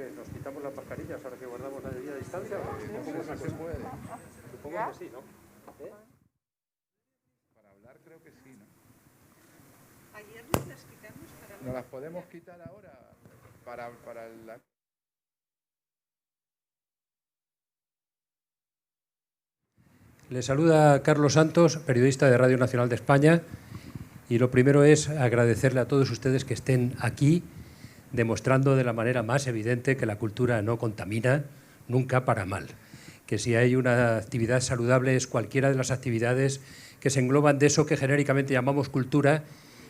¿Qué? ¿Nos quitamos las mascarillas ahora que guardamos la debida distancia? Supongo que se puede. Supongo que sí, ¿no? Para hablar creo que sí, ¿no? Ayer nos las quitamos para hablar. ¿Nos las podemos quitar ahora para la... Le saluda Carlos Santos, periodista de Radio Nacional de España, y lo primero es agradecerle a todos ustedes que estén aquí demostrando de la manera más evidente que la cultura no contamina nunca para mal, que si hay una actividad saludable es cualquiera de las actividades que se engloban de eso que genéricamente llamamos cultura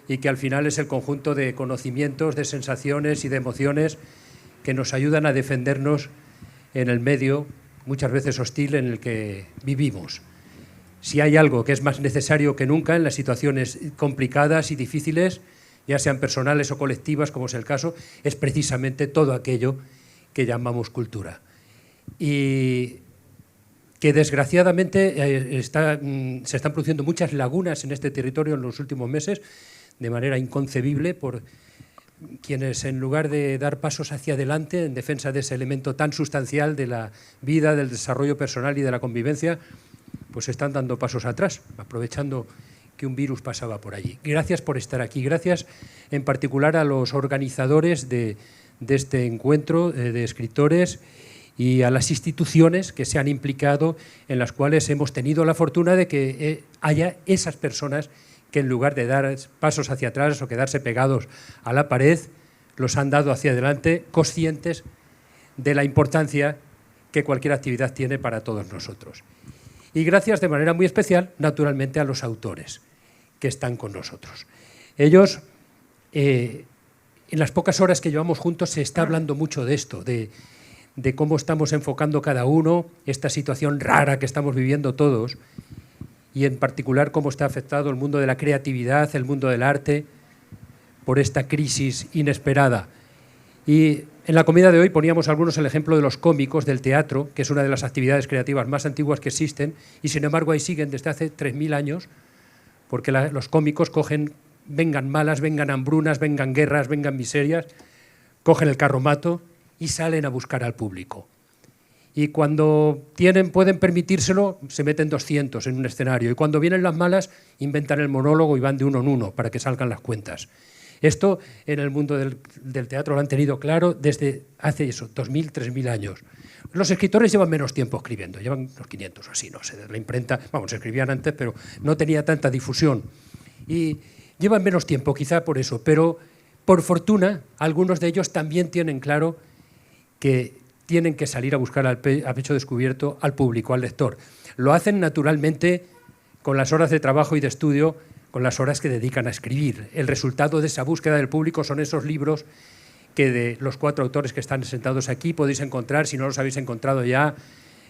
y que al final es el conjunto de conocimientos, de sensaciones y de emociones que nos ayudan a defendernos en el medio, muchas veces hostil, en el que vivimos. Si hay algo que es más necesario que nunca en las situaciones complicadas y difíciles, ya sean personales o colectivas, como es el caso, es precisamente todo aquello que llamamos cultura. Y que desgraciadamente se están produciendo muchas lagunas en este territorio en los últimos meses, de manera inconcebible, por quienes en lugar de dar pasos hacia adelante en defensa de ese elemento tan sustancial de la vida, del desarrollo personal y de la convivencia, pues están dando pasos atrás, aprovechando que un virus pasaba por allí. Gracias por estar aquí, gracias en particular a los organizadores de este encuentro de escritores y a las instituciones que se han implicado, en las cuales hemos tenido la fortuna de que haya esas personas que en lugar de dar pasos hacia atrás o quedarse pegados a la pared, los han dado hacia adelante, conscientes de la importancia que cualquier actividad tiene para todos nosotros. Y gracias de manera muy especial, naturalmente, a los autores que están con nosotros. Ellos, en las pocas horas que llevamos juntos, se está hablando mucho de esto, de cómo estamos enfocando cada uno esta situación rara que estamos viviendo todos, y en particular cómo está afectado el mundo de la creatividad, el mundo del arte, por esta crisis inesperada. Y en la comida de hoy poníamos algunos el ejemplo de los cómicos del teatro, que es una de las actividades creativas más antiguas que existen, y sin embargo ahí siguen desde hace 3000 años, porque los cómicos cogen, vengan malas, vengan hambrunas, vengan guerras, vengan miserias, cogen el carromato y salen a buscar al público. Y cuando pueden permitírselo, se meten 200 en un escenario, y cuando vienen las malas, inventan el monólogo y van de uno en uno para que salgan las cuentas. Esto en el mundo del teatro lo han tenido claro desde hace 2000, 3000 años. Los escritores llevan menos tiempo escribiendo, llevan unos 500 o así, no sé, de la imprenta, vamos, escribían antes, pero no tenía tanta difusión. Y llevan menos tiempo, quizá por eso, pero por fortuna, algunos de ellos también tienen claro que tienen que salir a buscar a pecho descubierto al público, al lector. Lo hacen naturalmente con las horas de trabajo y de estudio, con las horas que dedican a escribir. El resultado de esa búsqueda del público son esos libros que de los 4 autores que están sentados aquí podéis encontrar, si no los habéis encontrado ya,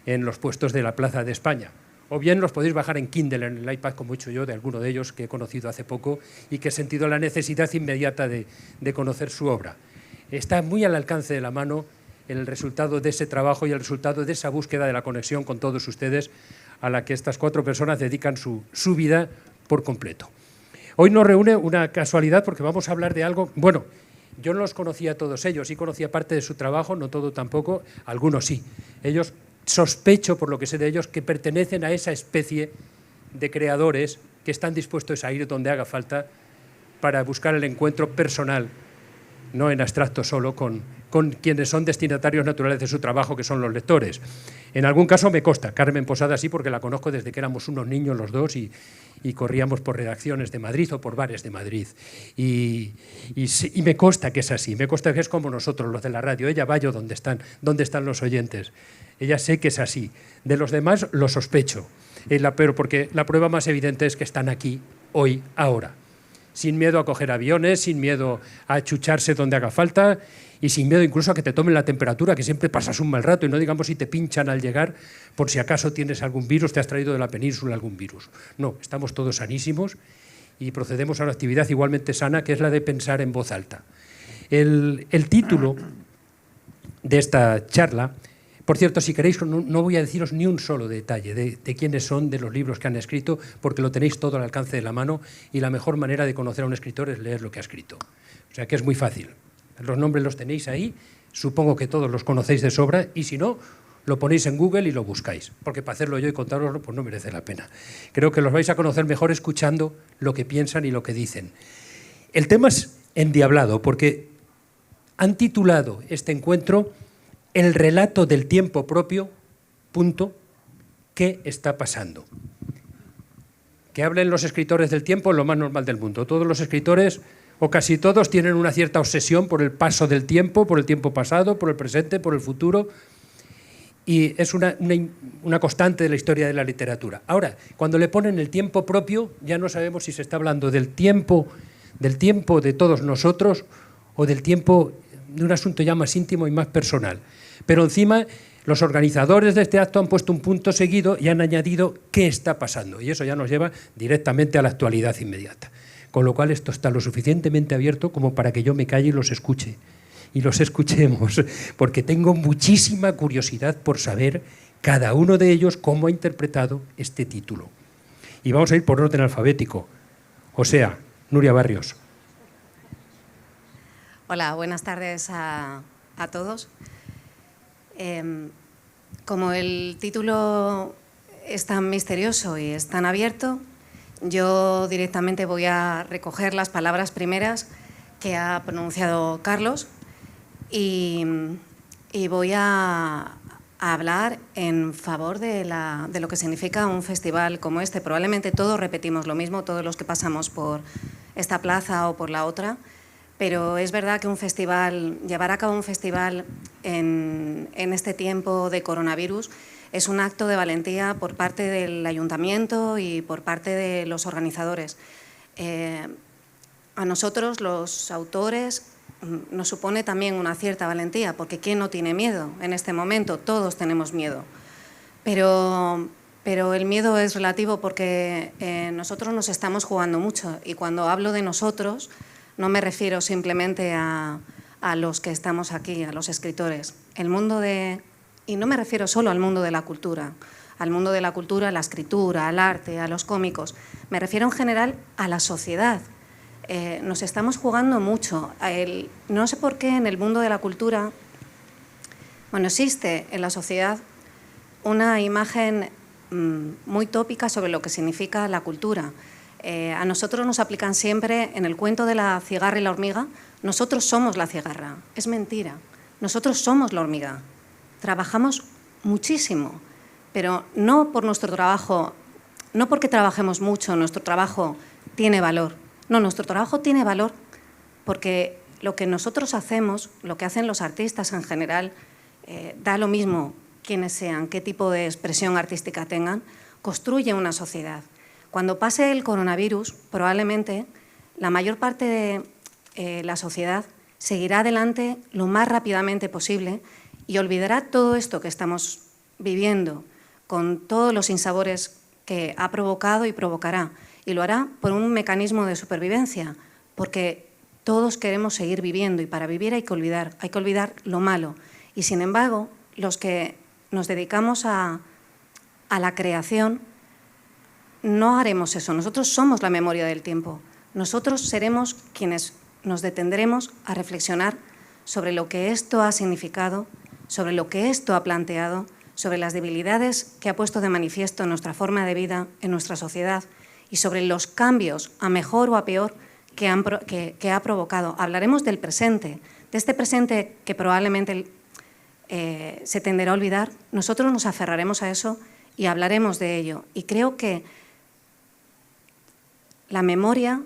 en los puestos de la Plaza de España. O bien los podéis bajar en Kindle, en el iPad, como he hecho yo, de alguno de ellos que he conocido hace poco y que he sentido la necesidad inmediata de conocer su obra. Está muy al alcance de la mano el resultado de ese trabajo y el resultado de esa búsqueda de la conexión con todos ustedes, a la que estas 4 personas dedican su vida por completo. Hoy nos reúne una casualidad porque vamos a hablar de algo... Bueno, yo no los conocía a todos ellos, sí conocía parte de su trabajo, no todo tampoco, algunos sí. Ellos, sospecho por lo que sé de ellos, que pertenecen a esa especie de creadores que están dispuestos a ir donde haga falta para buscar el encuentro personal, no en abstracto solo, con quienes son destinatarios naturales de su trabajo, que son los lectores. En algún caso me consta, Carmen Posada sí, porque la conozco desde que éramos unos niños los dos y corríamos por redacciones de Madrid o por bares de Madrid. Y me consta que es así, me consta que es como nosotros, los de la radio. Ella va yo donde están los oyentes. Ella sé que es así. De los demás lo sospecho, pero porque la prueba más evidente es que están aquí, hoy, ahora. Sin miedo a coger aviones, sin miedo a achucharse donde haga falta y sin miedo incluso a que te tomen la temperatura, que siempre pasas un mal rato y no digamos si te pinchan al llegar por si acaso tienes algún virus, te has traído de la península algún virus. No, estamos todos sanísimos y procedemos a una actividad igualmente sana, que es la de pensar en voz alta. El título de esta charla, por cierto, si queréis, no voy a deciros ni un solo detalle de quiénes son, de los libros que han escrito, porque lo tenéis todo al alcance de la mano y la mejor manera de conocer a un escritor es leer lo que ha escrito. O sea que es muy fácil. Los nombres los tenéis ahí, supongo que todos los conocéis de sobra, y si no, lo ponéis en Google y lo buscáis, porque para hacerlo yo y contároslo pues no merece la pena. Creo que los vais a conocer mejor escuchando lo que piensan y lo que dicen. El tema es endiablado, porque han titulado este encuentro El relato del tiempo propio, punto, ¿qué está pasando? Que hablen los escritores del tiempo es lo más normal del mundo. Todos los escritores, o casi todos, tienen una cierta obsesión por el paso del tiempo, por el tiempo pasado, por el presente, por el futuro, y es una constante de la historia de la literatura. Ahora, cuando le ponen el tiempo propio, ya no sabemos si se está hablando del tiempo de todos nosotros o del tiempo de un asunto ya más íntimo y más personal. Pero encima, los organizadores de este acto han puesto un punto seguido y han añadido qué está pasando, y eso ya nos lleva directamente a la actualidad inmediata. Con lo cual esto está lo suficientemente abierto como para que yo me calle y los escuche. Y los escuchemos, porque tengo muchísima curiosidad por saber cada uno de ellos cómo ha interpretado este título. Y vamos a ir por orden alfabético. O sea, Nuria Barrios. Hola, buenas tardes a todos. Como el título es tan misterioso y es tan abierto, yo directamente voy a recoger las palabras primeras que ha pronunciado Carlos y voy a hablar en favor de lo que significa un festival como este. Probablemente todos repetimos lo mismo, todos los que pasamos por esta plaza o por la otra, pero es verdad que llevar a cabo un festival en este tiempo de coronavirus es un acto de valentía por parte del ayuntamiento y por parte de los organizadores. A nosotros, los autores, nos supone también una cierta valentía, porque ¿quién no tiene miedo en este momento? Todos tenemos miedo. Pero el miedo es relativo porque nosotros nos estamos jugando mucho, y cuando hablo de nosotros no me refiero simplemente a los que estamos aquí, a los escritores. Y no me refiero solo al mundo de la cultura, a la escritura, al arte, a los cómicos. Me refiero en general a la sociedad. Nos estamos jugando mucho. No sé por qué en el mundo de la cultura, existe en la sociedad una imagen muy tópica sobre lo que significa la cultura. A nosotros nos aplican siempre en el cuento de la cigarra y la hormiga: nosotros somos la cigarra. Es mentira, nosotros somos la hormiga. Trabajamos muchísimo, pero no por nuestro trabajo, no porque trabajemos mucho, nuestro trabajo tiene valor. No, nuestro trabajo tiene valor porque lo que nosotros hacemos, lo que hacen los artistas en general, da lo mismo quiénes sean, qué tipo de expresión artística tengan, construye una sociedad. Cuando pase el coronavirus, probablemente la mayor parte de la sociedad seguirá adelante lo más rápidamente posible y olvidará todo esto que estamos viviendo, con todos los sinsabores que ha provocado y provocará. Y lo hará por un mecanismo de supervivencia, porque todos queremos seguir viviendo, y para vivir hay que olvidar lo malo. Y sin embargo, los que nos dedicamos a la creación, no haremos eso. Nosotros somos la memoria del tiempo. Nosotros seremos quienes nos detendremos a reflexionar sobre lo que esto ha significado, sobre lo que esto ha planteado, sobre las debilidades que ha puesto de manifiesto en nuestra forma de vida, en nuestra sociedad, y sobre los cambios a mejor o a peor que ha provocado. Hablaremos del presente, de este presente que probablemente se tenderá a olvidar. Nosotros nos aferraremos a eso y hablaremos de ello. Y creo que la memoria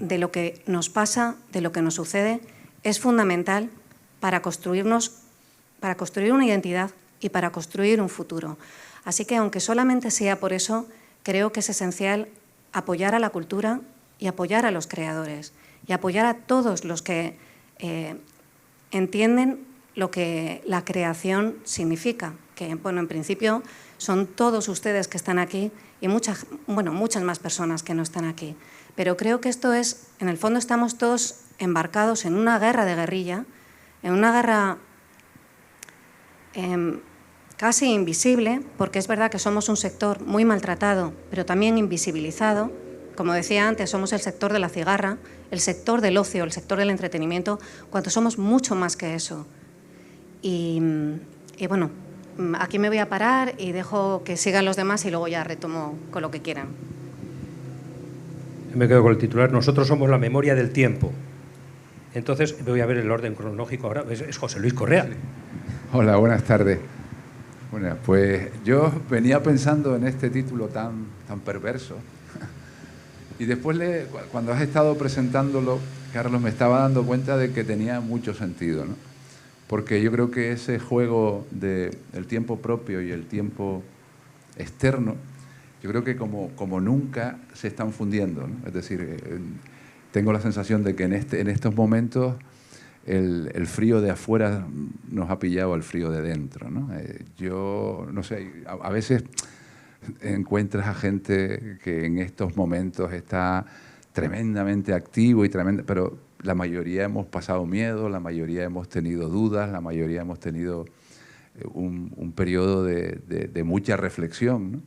de lo que nos pasa, de lo que nos sucede, es fundamental para construir una identidad y para construir un futuro. Así que, aunque solamente sea por eso, creo que es esencial apoyar a la cultura y apoyar a los creadores y apoyar a todos los que entienden lo que la creación significa, que, en principio son todos ustedes que están aquí y muchas más personas que no están aquí. Pero creo que esto es, en el fondo estamos todos embarcados en una guerra de guerrilla, en una guerra casi invisible, porque es verdad que somos un sector muy maltratado, pero también invisibilizado, Como decía antes, somos el sector de la cigarra, el sector del ocio, el sector del entretenimiento, cuando somos mucho más que eso. Y bueno, aquí me voy a parar y dejo que sigan los demás y luego ya retomo con lo que quieran. Me quedo con el titular. Nosotros somos la memoria del tiempo. Entonces, voy a ver el orden cronológico ahora. Es José Luis Correa. Sí. Hola, buenas tardes. Bueno, pues yo venía pensando en este título tan perverso. Y después, cuando has estado presentándolo, Carlos, me estaba dando cuenta de que tenía mucho sentido, ¿no? Porque yo creo que ese juego del tiempo propio y el tiempo externo, yo creo que como nunca se están fundiendo, ¿no? Es decir, tengo la sensación de que en estos momentos el frío de afuera nos ha pillado al frío de dentro, ¿no? Yo, no sé, a veces encuentras a gente que en estos momentos está tremendamente activo, pero la mayoría hemos pasado miedo, la mayoría hemos tenido dudas, la mayoría hemos tenido un periodo de mucha reflexión, ¿no?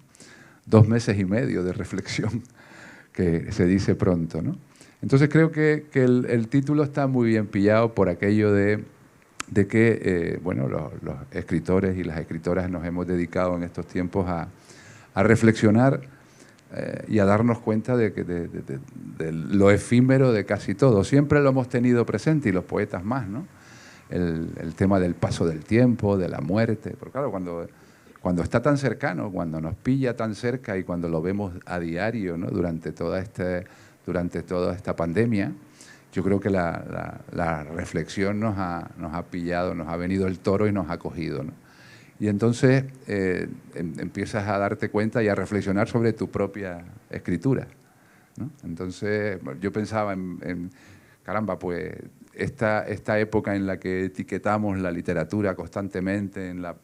2 meses y medio de reflexión, que se dice pronto, ¿no? Entonces creo que el título está muy bien pillado por aquello de que bueno, los escritores y las escritoras nos hemos dedicado en estos tiempos a reflexionar y a darnos cuenta de lo efímero de casi todo. Siempre lo hemos tenido presente, y los poetas más, ¿no? El tema del paso del tiempo, de la muerte. Porque claro, cuando está tan cercano, cuando nos pilla tan cerca y cuando lo vemos a diario, ¿no? Durante toda esta pandemia, yo creo que la reflexión nos ha pillado, nos ha venido el toro y nos ha cogido, ¿no? Y entonces empiezas a darte cuenta y a reflexionar sobre tu propia escritura, ¿no? Entonces yo pensaba caramba, pues esta época en la que etiquetamos la literatura constantemente en la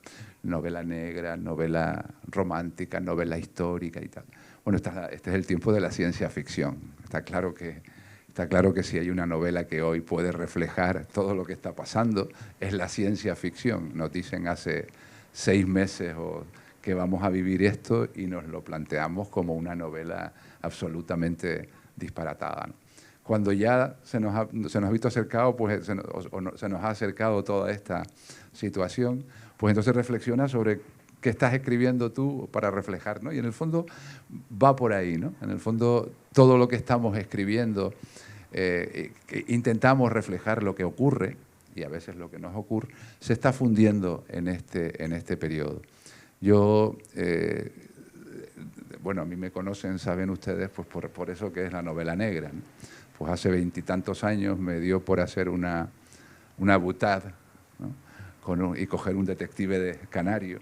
novela negra, novela romántica, novela histórica y tal. Bueno, este es el tiempo de la ciencia ficción. Está claro que si hay una novela que hoy puede reflejar todo lo que está pasando, es la ciencia ficción. Nos dicen hace 6 meses que vamos a vivir esto y nos lo planteamos como una novela absolutamente disparatada, ¿no? Cuando ya se nos ha visto acercado, pues se nos ha acercado toda esta situación, pues entonces reflexiona sobre qué estás escribiendo tú para reflejar, ¿no? Y en el fondo va por ahí, ¿no? En el fondo todo lo que estamos escribiendo intentamos reflejar lo que ocurre, y a veces lo que nos ocurre se está fundiendo en este periodo. Yo, bueno, a mí me conocen, saben ustedes, pues por eso que es la novela negra, ¿no? Pues hace 20 y tantos años me dio por hacer una butad, ¿no? Y coger un detective de canario,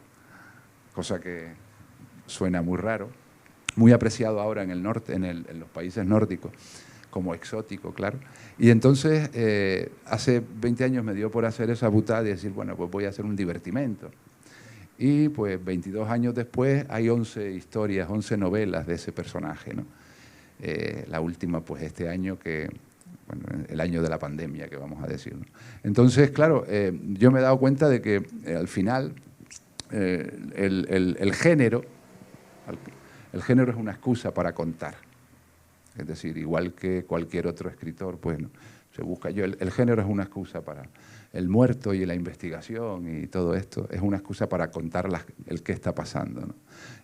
cosa que suena muy raro, muy apreciado ahora en el norte, en los países nórdicos, como exótico, claro. Y entonces, hace 20 años me dio por hacer esa butad y decir, bueno, pues voy a hacer un divertimento. Y pues 22 años después hay 11 historias, 11 novelas de ese personaje, ¿no? La última, pues este año, bueno, el año de la pandemia, que vamos a decir, ¿no? Entonces, claro, yo me he dado cuenta de que al final el género es una excusa para contar. Es decir, igual que cualquier otro escritor, pues ¿no? Se busca. El género es una excusa para el muerto y la investigación y todo esto. Es una excusa para contar el qué está pasando, ¿no?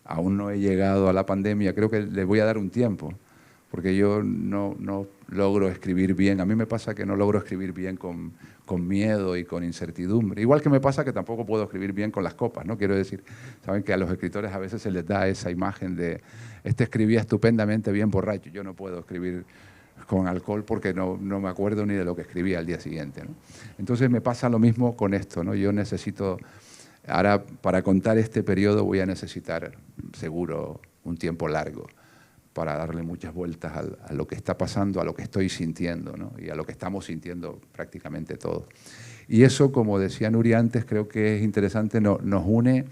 Aún no he llegado a la pandemia, creo que le voy a dar un tiempo, porque yo no logro escribir bien. A mí me pasa que no logro escribir bien con miedo y con incertidumbre. Igual que me pasa que tampoco puedo escribir bien con las copas, ¿no? Quiero decir, saben que a los escritores a veces se les da esa imagen de este escribía estupendamente bien borracho. Yo no puedo escribir con alcohol porque no me acuerdo ni de lo que escribía al día siguiente, ¿no? Entonces me pasa lo mismo con esto, ¿no? Yo necesito, ahora para contar este periodo voy a necesitar seguro un tiempo largo para darle muchas vueltas a lo que está pasando, a lo que estoy sintiendo, ¿no? Y a lo que estamos sintiendo prácticamente todos. Y eso, como decía Nuria antes, creo que es interesante, nos une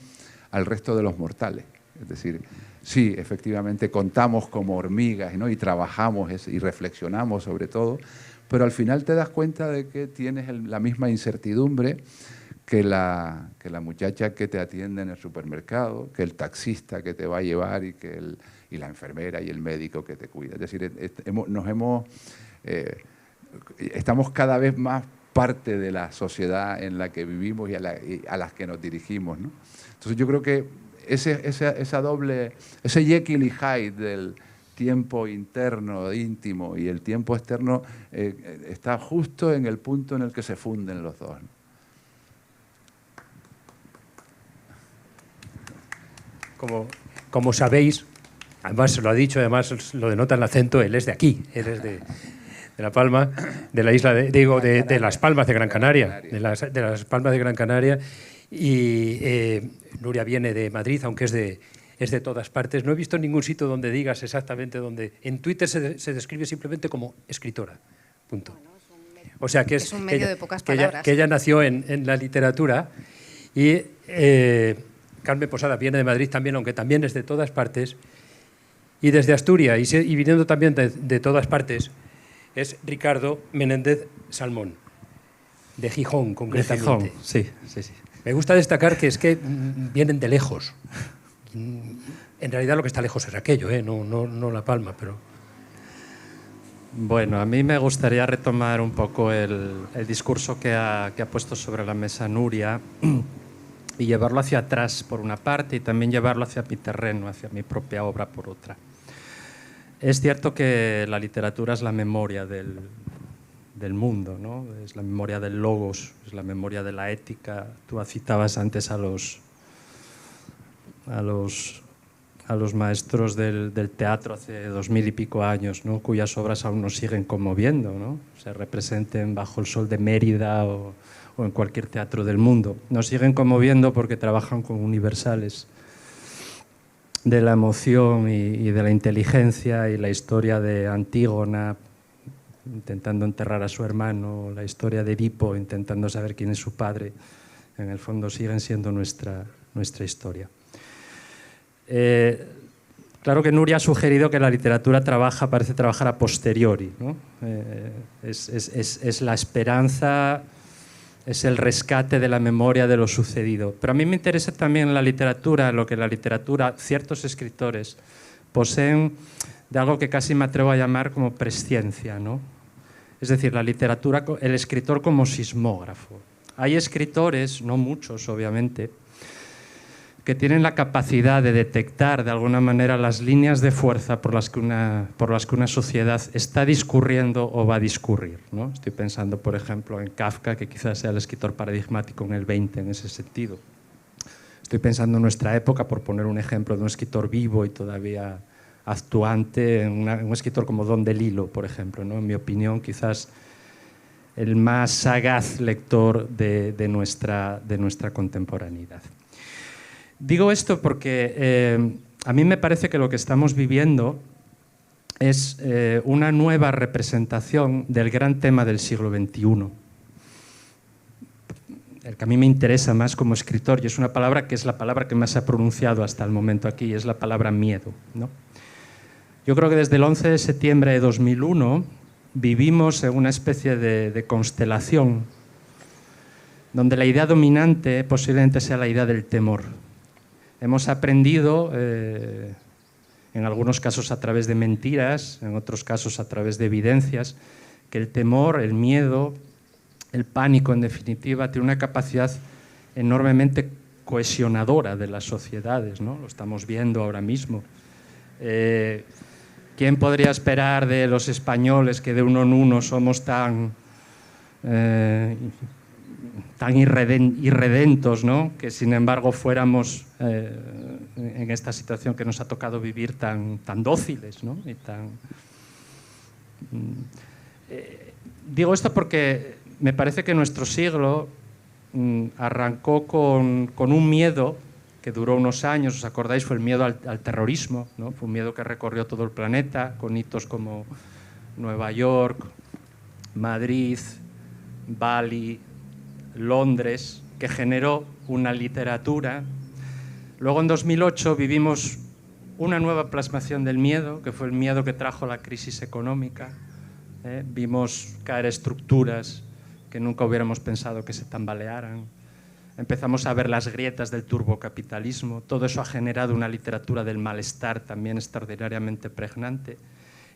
al resto de los mortales. Es decir, sí, efectivamente contamos como hormigas, ¿no? Y trabajamos y reflexionamos sobre todo, pero al final te das cuenta de que tienes la misma incertidumbre que la muchacha que te atiende en el supermercado, que el taxista que te va a llevar y la enfermera y el médico que te cuida. Es decir, estamos cada vez más parte de la sociedad en la que vivimos y a las que nos dirigimos, ¿no? Entonces yo creo que ese Jekyll y Hyde del tiempo interno, íntimo, y el tiempo externo está justo en el punto en el que se funden los dos, ¿no? Como sabéis, además se lo ha dicho, además lo denota el acento, él es de aquí, él es de La Palma, de la isla, de Las Palmas de Gran Canaria, de las Palmas de Gran Canaria, y Nuria viene de Madrid, aunque es de todas partes. No he visto ningún sitio donde digas exactamente dónde. En Twitter se describe simplemente como escritora, punto. O sea que es un medio de pocas palabras. Que ella nació en la literatura y Carmen Posada viene de Madrid también, aunque también es de todas partes, y desde Asturias y viniendo también de todas partes es Ricardo Menéndez Salmón, de Gijón concretamente. De Gijón, sí. Me gusta destacar que es que vienen de lejos. En realidad lo que está lejos es aquello, no La Palma, pero... Bueno, a mí me gustaría retomar un poco el discurso que ha puesto sobre la mesa Nuria y llevarlo hacia atrás por una parte y también llevarlo hacia mi terreno, hacia mi propia obra por otra. Es cierto que la literatura es la memoria del mundo, ¿no? Es la memoria del logos, es la memoria de la ética. Tú citabas antes a los maestros del teatro hace 2000 y pico años, ¿no? Cuyas obras aún nos siguen conmoviendo, ¿no? Se representen bajo el sol de Mérida o en cualquier teatro del mundo. Nos siguen conmoviendo porque trabajan con universales de la emoción y de la inteligencia, y la historia de Antígona intentando enterrar a su hermano, la historia de Edipo intentando saber quién es su padre, en el fondo siguen siendo nuestra historia. Claro que Nuria ha sugerido que la literatura parece trabajar a posteriori, ¿no? Es la esperanza, es el rescate de la memoria de lo sucedido. Pero a mí me interesa también la literatura, lo que la literatura, ciertos escritores poseen de algo que casi me atrevo a llamar como presciencia, ¿no? Es decir, la literatura, el escritor como sismógrafo. Hay escritores, no muchos obviamente, que tienen la capacidad de detectar de alguna manera las líneas de fuerza por las que una sociedad está discurriendo o va a discurrir, ¿no? Estoy pensando, por ejemplo, en Kafka, que quizás sea el escritor paradigmático en el 20 en ese sentido. Estoy pensando en nuestra época, por poner un ejemplo de un escritor vivo y todavía actuante, en un escritor como Don DeLillo, por ejemplo, ¿no? En mi opinión, quizás el más sagaz lector de nuestra contemporaneidad. Digo esto porque a mí me parece que lo que estamos viviendo es una nueva representación del gran tema del siglo XXI. El que a mí me interesa más como escritor, y es una palabra que es la palabra que más se ha pronunciado hasta el momento aquí, es la palabra miedo, ¿no? Yo creo que desde el 11 de septiembre de 2001 vivimos en una especie de constelación donde la idea dominante posiblemente sea la idea del temor. Hemos aprendido, en algunos casos a través de mentiras, en otros casos a través de evidencias, que el temor, el miedo, el pánico, en definitiva, tiene una capacidad enormemente cohesionadora de las sociedades, ¿no? Lo estamos viendo ahora mismo. ¿Quién podría esperar de los españoles que de uno en uno somos tan irredentos, ¿no? Que sin embargo fuéramos en esta situación que nos ha tocado vivir tan dóciles, ¿no? Y digo esto porque me parece que nuestro siglo arrancó con un miedo que duró unos años. ¿Os acordáis? Fue el miedo al terrorismo, ¿no? Fue un miedo que recorrió todo el planeta, con hitos como Nueva York, Madrid, Bali, Londres, que generó una literatura. Luego en 2008 vivimos una nueva plasmación del miedo, que fue el miedo que trajo la crisis económica. Vimos caer estructuras que nunca hubiéramos pensado que se tambalearan. empezamos a ver las grietas del turbocapitalismo. Todo eso ha generado una literatura del malestar también extraordinariamente pregnante.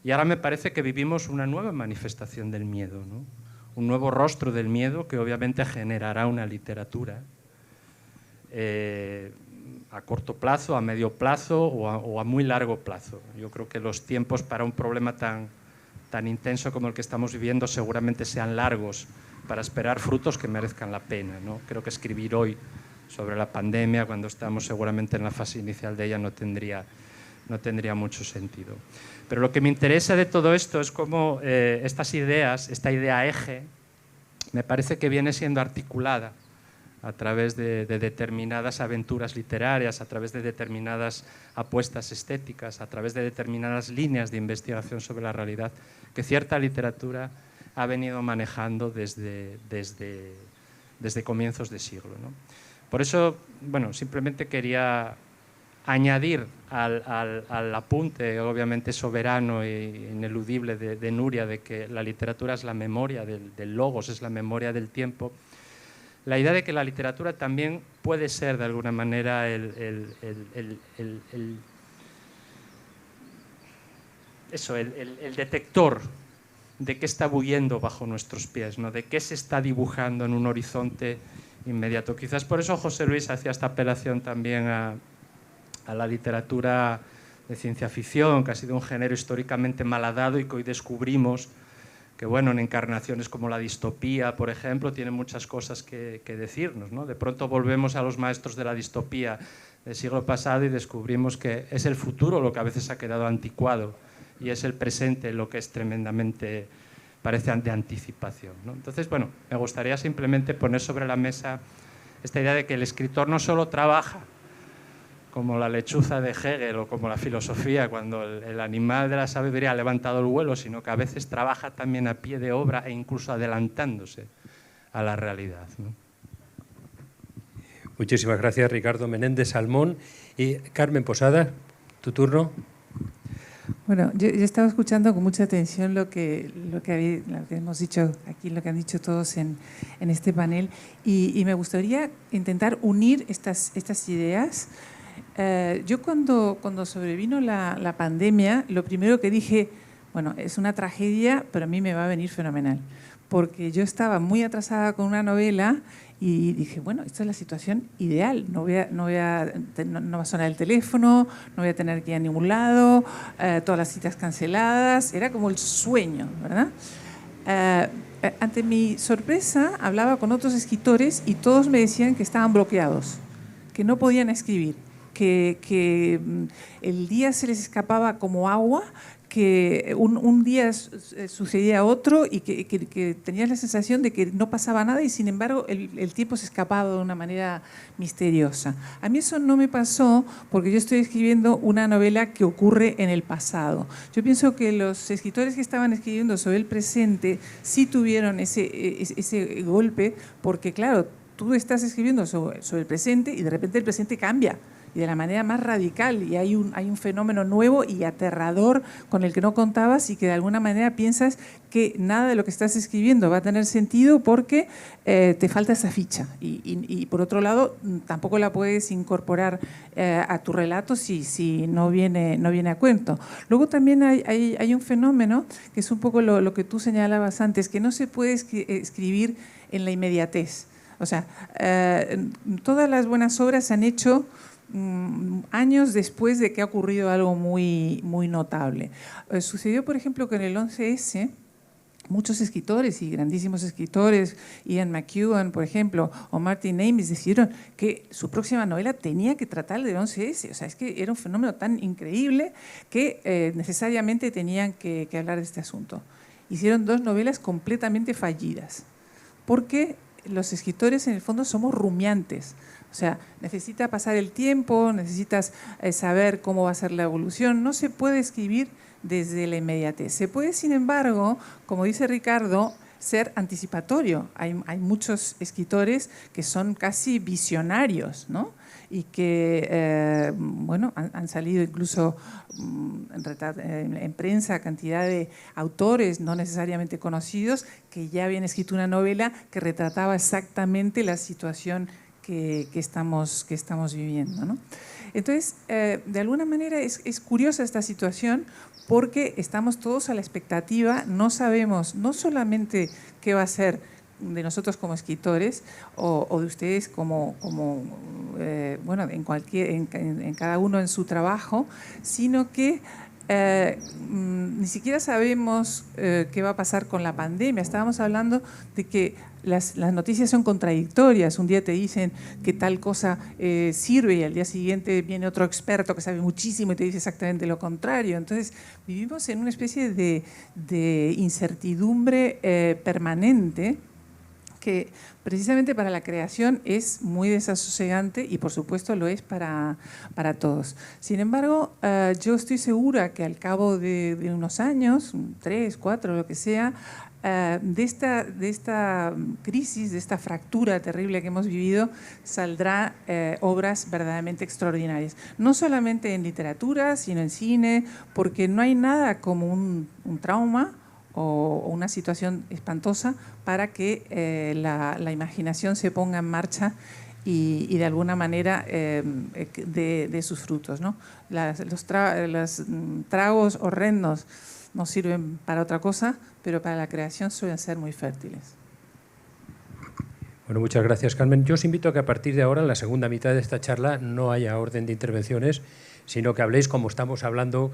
Y ahora me parece que vivimos una nueva manifestación del miedo, ¿no? Un nuevo rostro del miedo que obviamente generará una literatura a corto plazo, a medio plazo o a muy largo plazo. Yo creo que los tiempos para un problema tan intenso como el que estamos viviendo seguramente sean largos para esperar frutos que merezcan la pena, ¿no? Creo que escribir hoy sobre la pandemia, cuando estamos seguramente en la fase inicial de ella, no tendría mucho sentido. Pero lo que me interesa de todo esto es cómo estas ideas, esta idea eje, me parece que viene siendo articulada a través de determinadas aventuras literarias, a través de determinadas apuestas estéticas, a través de determinadas líneas de investigación sobre la realidad, que cierta literatura ha venido manejando desde comienzos de siglo, ¿no? Por eso, bueno, simplemente quería añadir al apunte, obviamente soberano e ineludible de Nuria, de que la literatura es la memoria del logos, es la memoria del tiempo, la idea de que la literatura también puede ser, de alguna manera, el detector de qué está bullendo bajo nuestros pies, ¿no? De qué se está dibujando en un horizonte inmediato. Quizás por eso José Luis hacía esta apelación también a la literatura de ciencia ficción, que ha sido un género históricamente malhadado y que hoy descubrimos que, bueno, en encarnaciones como la distopía, por ejemplo, tiene muchas cosas que decirnos, ¿no? De pronto volvemos a los maestros de la distopía del siglo pasado y descubrimos que es el futuro lo que a veces ha quedado anticuado y es el presente lo que es tremendamente, parece de anticipación, ¿no? Entonces, bueno, me gustaría simplemente poner sobre la mesa esta idea de que el escritor no solo trabaja como la lechuza de Hegel o como la filosofía, cuando el animal de la sabiduría ha levantado el vuelo, sino que a veces trabaja también a pie de obra e incluso adelantándose a la realidad, ¿no? Muchísimas gracias, Ricardo Menéndez Salmón. Y Carmen Posada, tu turno. Bueno, yo estaba escuchando con mucha atención lo que hemos dicho aquí, lo que han dicho todos en este panel, y me gustaría intentar unir estas ideas. Yo cuando sobrevino la pandemia, lo primero que dije, bueno, es una tragedia, pero a mí me va a venir fenomenal, porque yo estaba muy atrasada con una novela y dije, bueno, esta es la situación ideal, no va a sonar el teléfono, no voy a tener que ir a ningún lado, todas las citas canceladas, era como el sueño, ¿verdad? Ante mi sorpresa, hablaba con otros escritores y todos me decían que estaban bloqueados, que no podían escribir, que el día se les escapaba como agua, que un día sucedía otro y que tenías la sensación de que no pasaba nada y sin embargo el tiempo se escapaba de una manera misteriosa. A mí eso no me pasó porque yo estoy escribiendo una novela que ocurre en el pasado. Yo pienso que los escritores que estaban escribiendo sobre el presente sí tuvieron ese golpe porque, claro, tú estás escribiendo sobre el presente y de repente el presente cambia. Y de la manera más radical, y hay un fenómeno nuevo y aterrador con el que no contabas y que de alguna manera piensas que nada de lo que estás escribiendo va a tener sentido porque te falta esa ficha. Y por otro lado, tampoco la puedes incorporar a tu relato si no viene a cuento. Luego también hay un fenómeno que es un poco lo que tú señalabas antes, que no se puede escribir en la inmediatez. O sea, todas las buenas obras se han hecho años después de que ha ocurrido algo muy, muy notable. Sucedió, por ejemplo, que en el 11S muchos escritores y grandísimos escritores, Ian McEwan, por ejemplo, o Martin Amis, decidieron que su próxima novela tenía que tratar del 11S. O sea, es que era un fenómeno tan increíble que necesariamente tenían que hablar de este asunto. Hicieron 2 novelas completamente fallidas, porque los escritores en el fondo somos rumiantes. O sea, necesita pasar el tiempo, necesitas saber cómo va a ser la evolución. No se puede escribir desde la inmediatez. Se puede, sin embargo, como dice Ricardo, ser anticipatorio. Hay muchos escritores que son casi visionarios, ¿no? Y que, bueno, han salido incluso en prensa cantidad de autores no necesariamente conocidos que ya habían escrito una novela que retrataba exactamente la situación que estamos viviendo, ¿no? Entonces, de alguna manera es curiosa esta situación porque estamos todos a la expectativa, no sabemos no solamente qué va a ser de nosotros como escritores o de ustedes como bueno, en cada uno en su trabajo, sino que ni siquiera sabemos qué va a pasar con la pandemia. Estábamos hablando de que las noticias son contradictorias. Un día te dicen que tal cosa sirve y al día siguiente viene otro experto que sabe muchísimo y te dice exactamente lo contrario. Entonces vivimos en una especie de incertidumbre permanente que precisamente para la creación es muy desasosegante y por supuesto lo es para todos. Sin embargo, yo estoy segura que al cabo de unos años, 3, 4, lo que sea, de esta crisis, de esta fractura terrible que hemos vivido, saldrá obras verdaderamente extraordinarias. No solamente en literatura, sino en cine, porque no hay nada como un trauma o una situación espantosa para que la imaginación se ponga en marcha y de alguna manera de sus frutos, ¿no? Los tragos horrendos no sirven para otra cosa, pero para la creación suelen ser muy fértiles. Bueno, muchas gracias, Carmen. Yo os invito a que a partir de ahora, en la segunda mitad de esta charla, no haya orden de intervenciones, sino que habléis como estamos hablando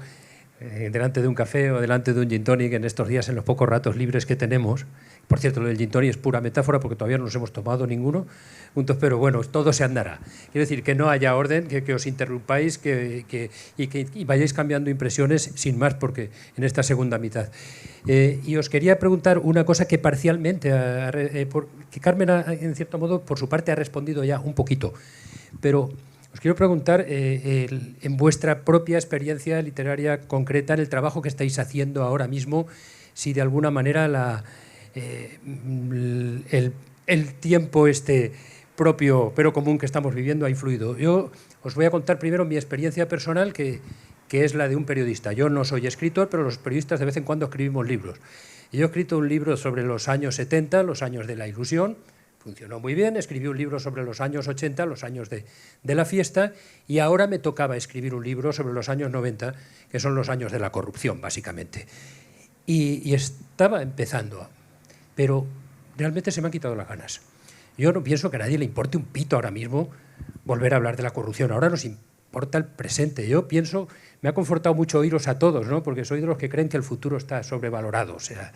delante de un café o delante de un gin tonic en estos días, en los pocos ratos libres que tenemos. Por cierto, lo del gin tonic es pura metáfora porque todavía no nos hemos tomado ninguno juntos, pero bueno, todo se andará. Quiero decir que no haya orden, que os interrumpáis y vayáis cambiando impresiones sin más, porque en esta segunda mitad. Y os quería preguntar una cosa que parcialmente, que Carmen, en cierto modo, por su parte ha respondido ya un poquito, pero os quiero preguntar, en vuestra propia experiencia literaria concreta, en el trabajo que estáis haciendo ahora mismo, si de alguna manera el tiempo propio pero común que estamos viviendo ha influido. Yo os voy a contar primero mi experiencia personal, que es la de un periodista. Yo no soy escritor, pero los periodistas de vez en cuando escribimos libros. Y yo he escrito un libro sobre los años 70, los años de la ilusión. Funcionó muy bien. Escribí un libro sobre los años 80, los años de la fiesta, y ahora me tocaba escribir un libro sobre los años 90, que son los años de la corrupción, básicamente. Y estaba empezando, pero realmente se me han quitado las ganas. Yo no pienso que a nadie le importe un pito ahora mismo volver a hablar de la corrupción. Ahora nos importa el presente. Yo pienso, me ha confortado mucho oíros a todos, ¿no? Porque soy de los que creen que el futuro está sobrevalorado. O sea,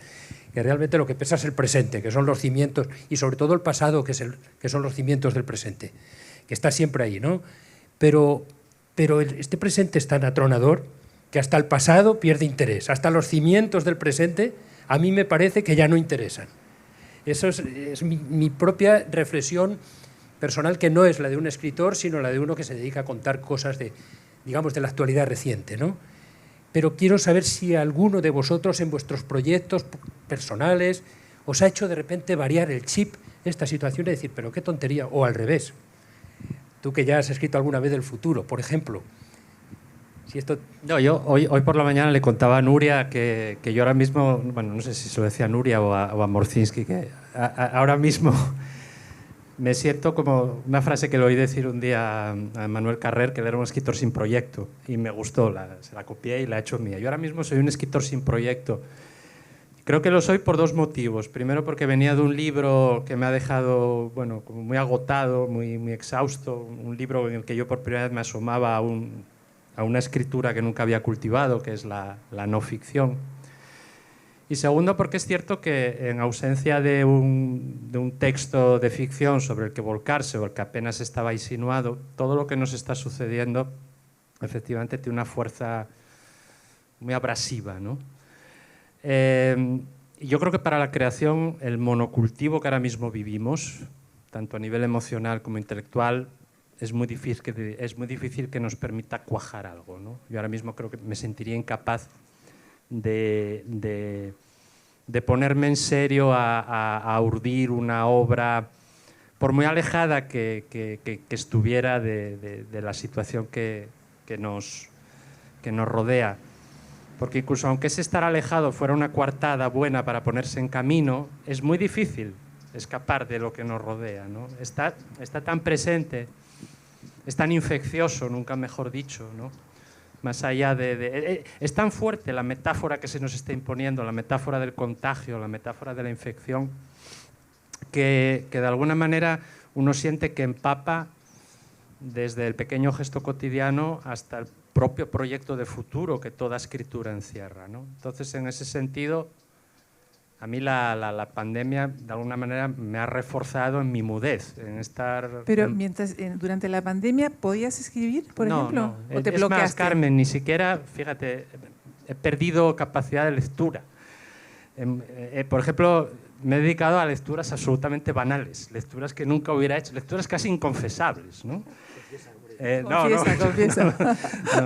que realmente lo que pesa es el presente, que son los cimientos, y sobre todo el pasado, que son los cimientos del presente, que está siempre ahí, ¿no? Pero este presente es tan atronador que hasta el pasado pierde interés, hasta los cimientos del presente a mí me parece que ya no interesan. Eso es mi propia reflexión personal, que no es la de un escritor, sino la de uno que se dedica a contar cosas de la actualidad reciente, ¿no? Pero quiero saber si alguno de vosotros en vuestros proyectos personales os ha hecho de repente variar el chip esta situación y decir, pero qué tontería, o al revés. Tú que ya has escrito alguna vez del futuro, por ejemplo. Si esto... No, yo hoy por la mañana le contaba a Nuria que yo ahora mismo, bueno, no sé si se lo decía a Nuria o a Morzinski, que ahora mismo me siento como una frase que le oí decir un día a Manuel Carrer, que él era un escritor sin proyecto, y me gustó, se la copié y la he hecho mía. Yo ahora mismo soy un escritor sin proyecto. Creo que lo soy por dos motivos. Primero, porque venía de un libro que me ha dejado, bueno, como muy agotado, muy exhausto, un libro en el que yo por primera vez me asomaba a una escritura que nunca había cultivado, que es la no ficción. Y segundo, porque es cierto que en ausencia de un texto de ficción sobre el que volcarse o el que apenas estaba insinuado, todo lo que nos está sucediendo efectivamente tiene una fuerza muy abrasiva, ¿no? Yo creo que para la creación el monocultivo que ahora mismo vivimos, tanto a nivel emocional como intelectual, es muy difícil que nos permita cuajar algo, ¿no? Yo ahora mismo creo que me sentiría incapaz de ponerme en serio a urdir una obra, por muy alejada que estuviera de la situación que nos rodea. Porque incluso aunque ese estar alejado fuera una coartada buena para ponerse en camino, es muy difícil escapar de lo que nos rodea, ¿no? Está tan presente, es tan infeccioso, nunca mejor dicho, ¿no? Más allá es tan fuerte la metáfora que se nos está imponiendo, la metáfora del contagio, la metáfora de la infección, que de alguna manera uno siente que empapa desde el pequeño gesto cotidiano hasta el propio proyecto de futuro que toda escritura encierra, ¿no? Entonces, en ese sentido, a mí la pandemia de alguna manera me ha reforzado en mi mudez, en estar... Pero durante la pandemia, ¿podías escribir, por ejemplo? No. ¿O te Es bloqueaste? más, Carmen, ni siquiera, fíjate, he perdido capacidad de lectura. Por ejemplo, me he dedicado a lecturas absolutamente banales, lecturas que nunca hubiera hecho, lecturas casi inconfesables, ¿no? Confiesa.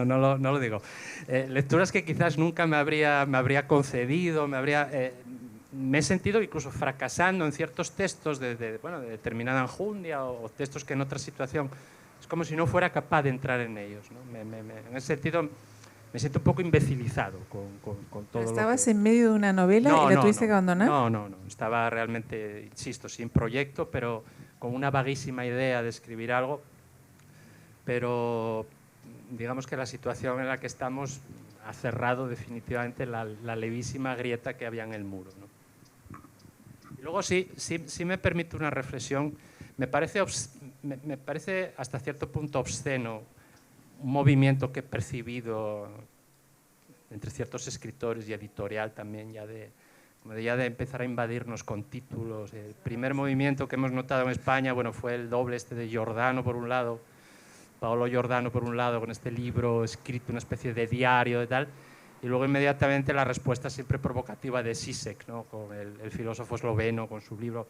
No lo digo. Lecturas que quizás nunca me habría concedido, me he sentido incluso fracasando en ciertos textos de determinada enjundia o textos que en otra situación es como si no fuera capaz de entrar en ellos, ¿no? En ese sentido me siento un poco imbecilizado con todo. ¿Estabas en medio de una novela y la tuviste que abandonar? No. Estaba realmente, insisto, sin proyecto, pero con una vaguísima idea de escribir algo. Pero digamos que la situación en la que estamos ha cerrado definitivamente la levísima grieta que había en el muro, ¿no? Y luego sí me permite una reflexión. Me parece hasta cierto punto obsceno un movimiento que he percibido entre ciertos escritores y editorial también ya de empezar a invadirnos con títulos. El primer movimiento que hemos notado en España, fue el doble de Giordano por un lado, Paolo Giordano por un lado, con este libro escrito, una especie de diario y tal, y luego inmediatamente la respuesta siempre provocativa de Zizek, ¿no? Con el filósofo esloveno, con su libro.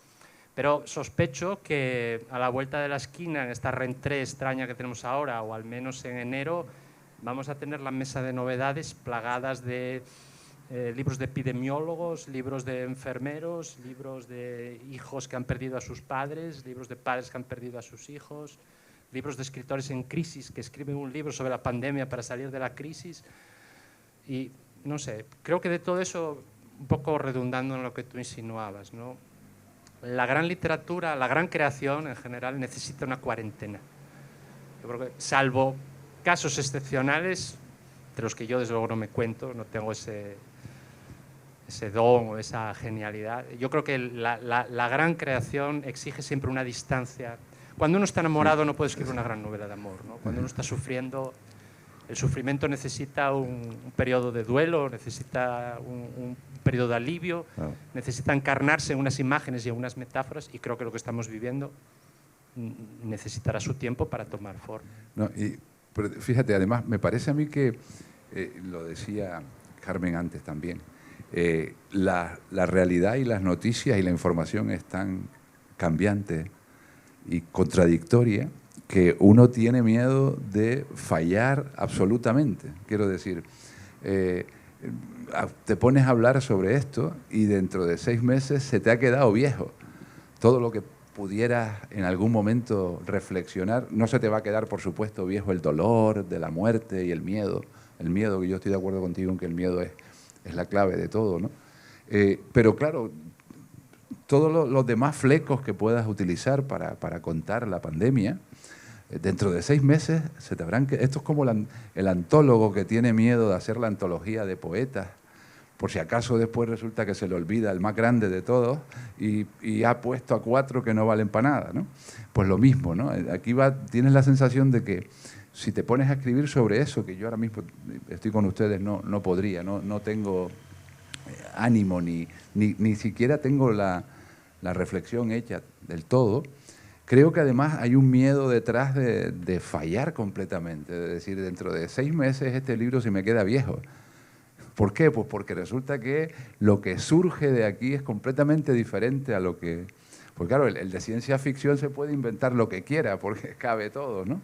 Pero sospecho que a la vuelta de la esquina, en esta rentrée extraña que tenemos ahora, o al menos en enero, vamos a tener la mesa de novedades plagadas de libros de epidemiólogos, libros de enfermeros, libros de hijos que han perdido a sus padres, libros de padres que han perdido a sus hijos, libros de escritores en crisis que escriben un libro sobre la pandemia para salir de la crisis. Y no sé, creo que de todo eso, un poco redundando en lo que tú insinuabas, ¿no? La gran literatura, la gran creación en general necesita una cuarentena. Yo creo que, salvo casos excepcionales, de los que yo desde luego no me cuento, no tengo ese don o esa genialidad, yo creo que la gran creación exige siempre una distancia. Cuando uno está enamorado no puede escribir una gran novela de amor, ¿no? Cuando uno está sufriendo, el sufrimiento necesita un periodo de duelo, necesita un periodo de alivio, necesita encarnarse en unas imágenes y en unas metáforas, y creo que lo que estamos viviendo necesitará su tiempo para tomar forma. Pero fíjate, además, me parece a mí que, lo decía Carmen antes también, la realidad y las noticias y la información es tan cambiante y contradictoria que uno tiene miedo de fallar absolutamente. Quiero decir, te pones a hablar sobre esto y dentro de 6 meses se te ha quedado viejo. Todo lo que pudieras en algún momento reflexionar, no se te va a quedar, por supuesto, viejo el dolor de la muerte y el miedo. El miedo, que yo estoy de acuerdo contigo en que el miedo es la clave de todo, ¿no? Pero claro, todos los demás flecos que puedas utilizar para contar la pandemia, dentro de 6 meses se te habrán... Esto es como el antólogo que tiene miedo de hacer la antología de poetas, por si acaso después resulta que se le olvida el más grande de todos y ha puesto a 4 que no valen para nada, ¿no? Pues lo mismo, ¿no? Aquí tienes la sensación de que si te pones a escribir sobre eso, que yo ahora mismo estoy con ustedes, no podría, no tengo ánimo ni siquiera tengo la reflexión hecha del todo. Creo que además hay un miedo detrás de fallar completamente, de decir, dentro de 6 meses este libro se me queda viejo. ¿Por qué? Pues porque resulta que lo que surge de aquí es completamente diferente a lo que... Pues claro, el de ciencia ficción se puede inventar lo que quiera, porque cabe todo, ¿no?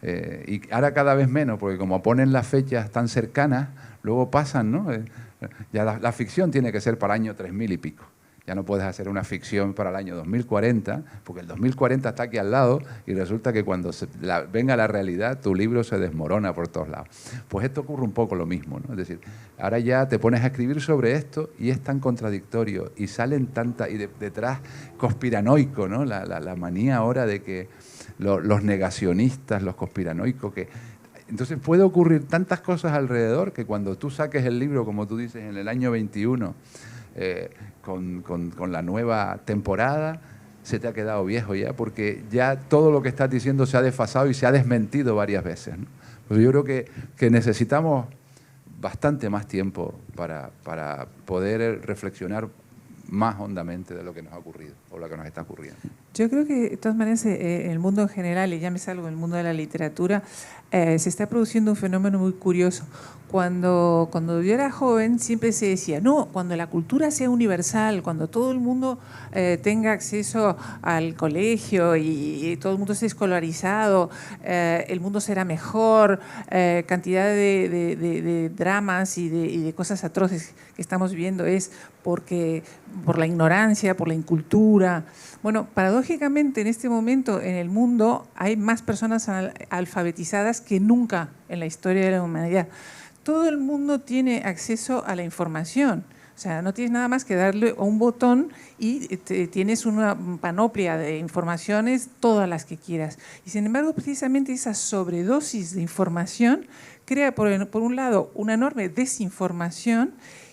Y ahora cada vez menos, porque como ponen las fechas tan cercanas, luego pasan, ¿no? Ya la ficción tiene que ser para año 3000 y pico. Ya no puedes hacer una ficción para el año 2040, porque el 2040 está aquí al lado y resulta que cuando venga la realidad tu libro se desmorona por todos lados. Pues esto ocurre un poco lo mismo, ¿no? Es decir, ahora ya te pones a escribir sobre esto y es tan contradictorio y salen tantas, y detrás conspiranoico, ¿no? La manía ahora de que los negacionistas, los conspiranoicos, que... Entonces puede ocurrir tantas cosas alrededor que cuando tú saques el libro, como tú dices, en el año 21, con la nueva temporada, se te ha quedado viejo ya, porque ya todo lo que estás diciendo se ha desfasado y se ha desmentido varias veces, ¿no? Pues yo creo que necesitamos bastante más tiempo para poder reflexionar más hondamente de lo que nos ha ocurrido o lo que nos está ocurriendo. Yo creo que, de todas maneras, en el mundo en general, y ya me salgo del mundo de la literatura, se está produciendo un fenómeno muy curioso. Cuando yo era joven siempre se decía, no, cuando la cultura sea universal, cuando todo el mundo tenga acceso al colegio y todo el mundo esté escolarizado, el mundo será mejor, cantidad de dramas y de cosas atroces que estamos viendo es por la ignorancia, por la incultura. Bueno, paradójicamente en este momento en el mundo hay más personas alfabetizadas que nunca en la historia de la humanidad. Todo el mundo tiene acceso a la información. O sea, no tienes nada más que darle a un botón y tienes una panoplia de informaciones, todas las que quieras. Y sin embargo, precisamente esa sobredosis de información crea, por un lado, una enorme desinformación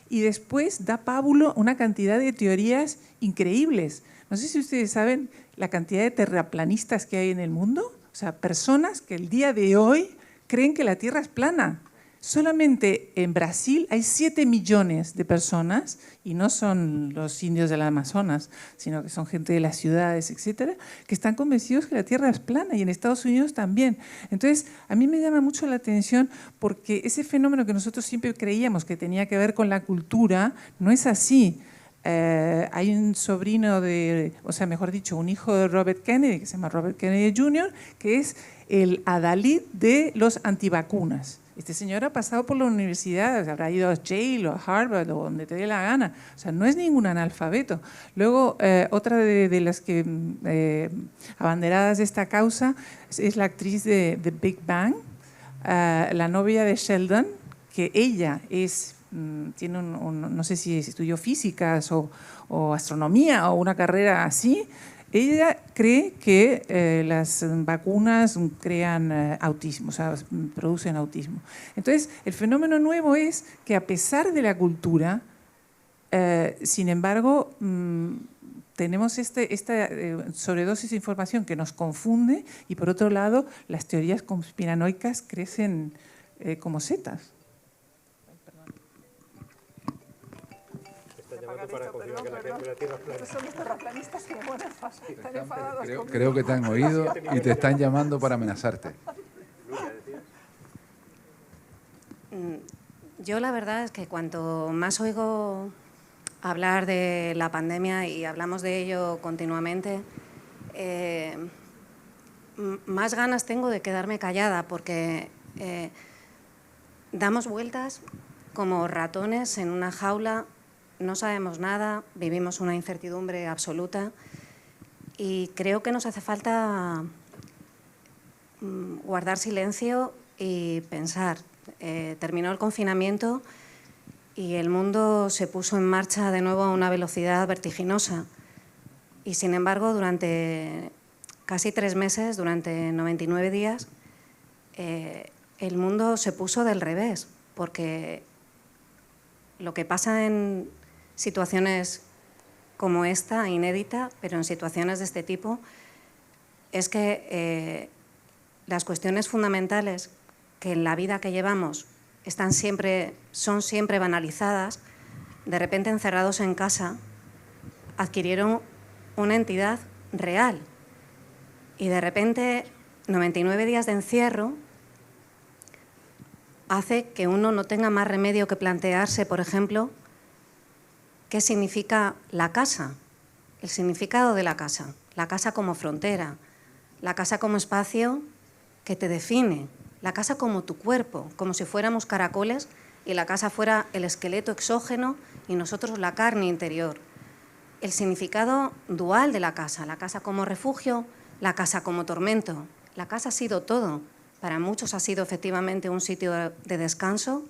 y después da pábulo una cantidad de teorías increíbles. No sé si ustedes saben la cantidad de terraplanistas que hay en el mundo. O sea, personas que el día de hoy creen que la Tierra es plana. Solamente en Brasil hay 7 millones de personas, y no son los indios del Amazonas, sino que son gente de las ciudades, etcétera, que están convencidos que la Tierra es plana, y en Estados Unidos también. Entonces, a mí me llama mucho la atención porque ese fenómeno que nosotros siempre creíamos que tenía que ver con la cultura, no es así. Hay un sobrino mejor dicho, un hijo de Robert Kennedy, que se llama Robert Kennedy Jr., que es el adalid de los antivacunas. Este señor ha pasado por la universidad, habrá ido a Yale o a Harvard o donde te dé la gana. O sea, no es ningún analfabeto. Luego, otra de las que abanderadas de esta causa es la actriz de The Big Bang, la novia de Sheldon, que ella tiene no sé si estudió físicas o astronomía o una carrera así. Ella cree que las vacunas crean autismo, o sea, producen autismo. Entonces, el fenómeno nuevo es que a pesar de la cultura, sin embargo, tenemos esta sobredosis de información que nos confunde y, por otro lado, las teorías conspiranoicas crecen como setas. Creo que te han oído y te están llamando para amenazarte. Yo la verdad es que cuanto más oigo hablar de la pandemia y hablamos de ello continuamente, más ganas tengo de quedarme callada porque damos vueltas como ratones en una jaula. No sabemos nada, vivimos una incertidumbre absoluta y creo que nos hace falta guardar silencio y pensar. Terminó el confinamiento y el mundo se puso en marcha de nuevo a una velocidad vertiginosa y, sin embargo, durante casi 3 meses, durante 99 días, el mundo se puso del revés, porque lo que pasa en situaciones como esta, inédita, pero en situaciones de este tipo, es que las cuestiones fundamentales que en la vida que llevamos son siempre banalizadas, de repente encerrados en casa, adquirieron una entidad real. Y de repente 99 días de encierro hace que uno no tenga más remedio que plantearse, por ejemplo, qué significa la casa, el significado de la casa como frontera, la casa como espacio que te define, la casa como tu cuerpo, como si fuéramos caracoles y la casa fuera el esqueleto exógeno y nosotros la carne interior. el significado dual de la casa como refugio, la casa como tormento. La casa ha sido todo. Para muchos ha sido efectivamente un sitio de descanso,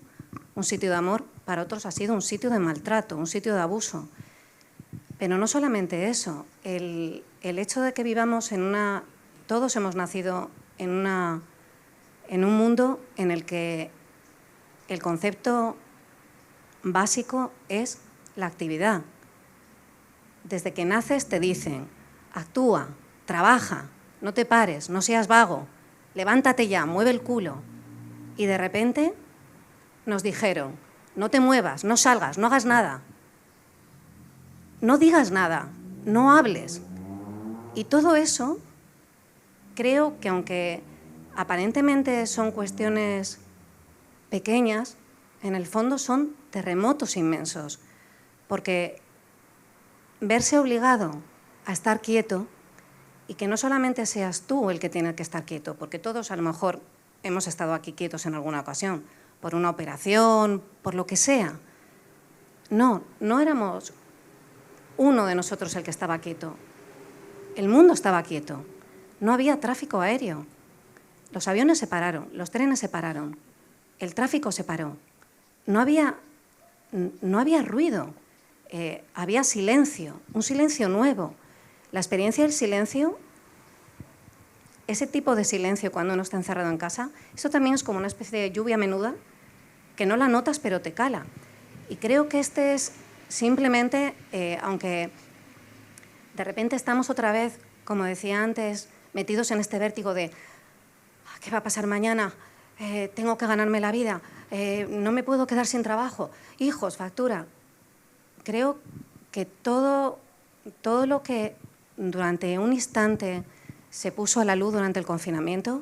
un sitio de amor, para otros ha sido un sitio de maltrato, un sitio de abuso. Pero no solamente eso, el hecho de que vivamos todos hemos nacido en un mundo en el que el concepto básico es la actividad. Desde que naces te dicen, actúa, trabaja, no te pares, no seas vago, levántate ya, mueve el culo. Y de repente nos dijeron, no te muevas, no salgas, no hagas nada, no digas nada, no hables. Y todo eso, creo que aunque aparentemente son cuestiones pequeñas, en el fondo son terremotos inmensos, porque verse obligado a estar quieto y que no solamente seas tú el que tiene que estar quieto, porque todos a lo mejor hemos estado aquí quietos en alguna ocasión, por una operación, por lo que sea. No éramos uno de nosotros el que estaba quieto. El mundo estaba quieto. No había tráfico aéreo. Los aviones se pararon, los trenes se pararon, el tráfico se paró. No había ruido. Había silencio, un silencio nuevo. La experiencia del silencio, ese tipo de silencio cuando uno está encerrado en casa, eso también es como una especie de lluvia menuda que no la notas pero te cala. Y creo que este es simplemente, aunque de repente estamos otra vez, como decía antes, metidos en este vértigo de ¿qué va a pasar mañana? Tengo que ganarme la vida, no me puedo quedar sin trabajo, hijos, factura. Creo que todo lo que durante un instante se puso a la luz durante el confinamiento,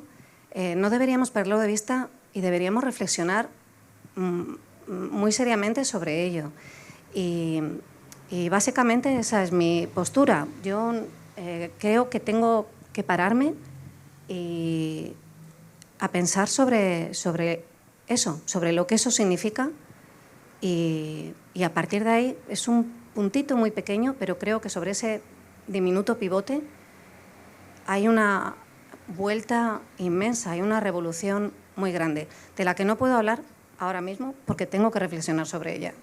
no deberíamos perderlo de vista y deberíamos reflexionar muy seriamente sobre ello. Y básicamente esa es mi postura. Yo creo que tengo que pararme y a pensar sobre eso, sobre lo que eso significa. Y a partir de ahí es un puntito muy pequeño, pero creo que sobre ese diminuto pivote hay una vuelta inmensa, hay una revolución muy grande, de la que no puedo hablar ahora mismo porque tengo que reflexionar sobre ella.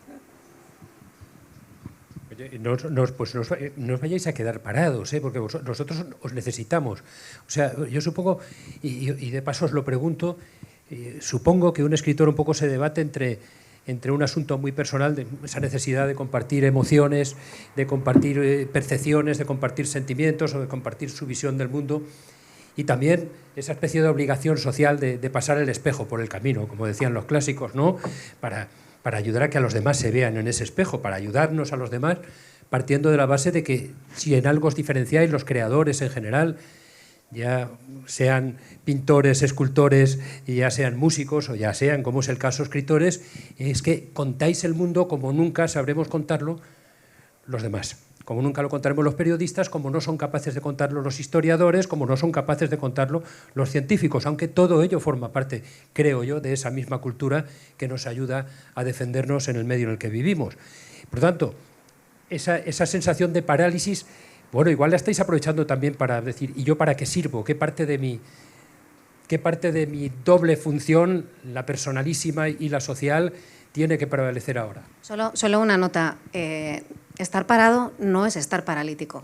Oye, no os vayáis a quedar parados, porque nosotros os necesitamos. O sea, yo supongo, y de paso os lo pregunto, supongo que un escritor un poco se debate entre un asunto muy personal, de esa necesidad de compartir emociones, de compartir percepciones, de compartir sentimientos o de compartir su visión del mundo, y también esa especie de obligación social de pasar el espejo por el camino, como decían los clásicos, ¿no? Para ayudar a que a los demás se vean en ese espejo, para ayudarnos a los demás, partiendo de la base de que si en algo os diferenciáis los creadores en general, ya sean pintores, escultores, y ya sean músicos o ya sean, como es el caso, escritores, es que contáis el mundo como nunca sabremos contarlo los demás, como nunca lo contaremos los periodistas, como no son capaces de contarlo los historiadores, como no son capaces de contarlo los científicos, aunque todo ello forma parte, creo yo, de esa misma cultura que nos ayuda a defendernos en el medio en el que vivimos. Por tanto, esa sensación de parálisis, bueno, igual la estáis aprovechando también para decir, ¿y yo para qué sirvo? ¿Qué parte de mi doble función, la personalísima y la social, tiene que prevalecer ahora? Solo una nota. Estar parado no es estar paralítico.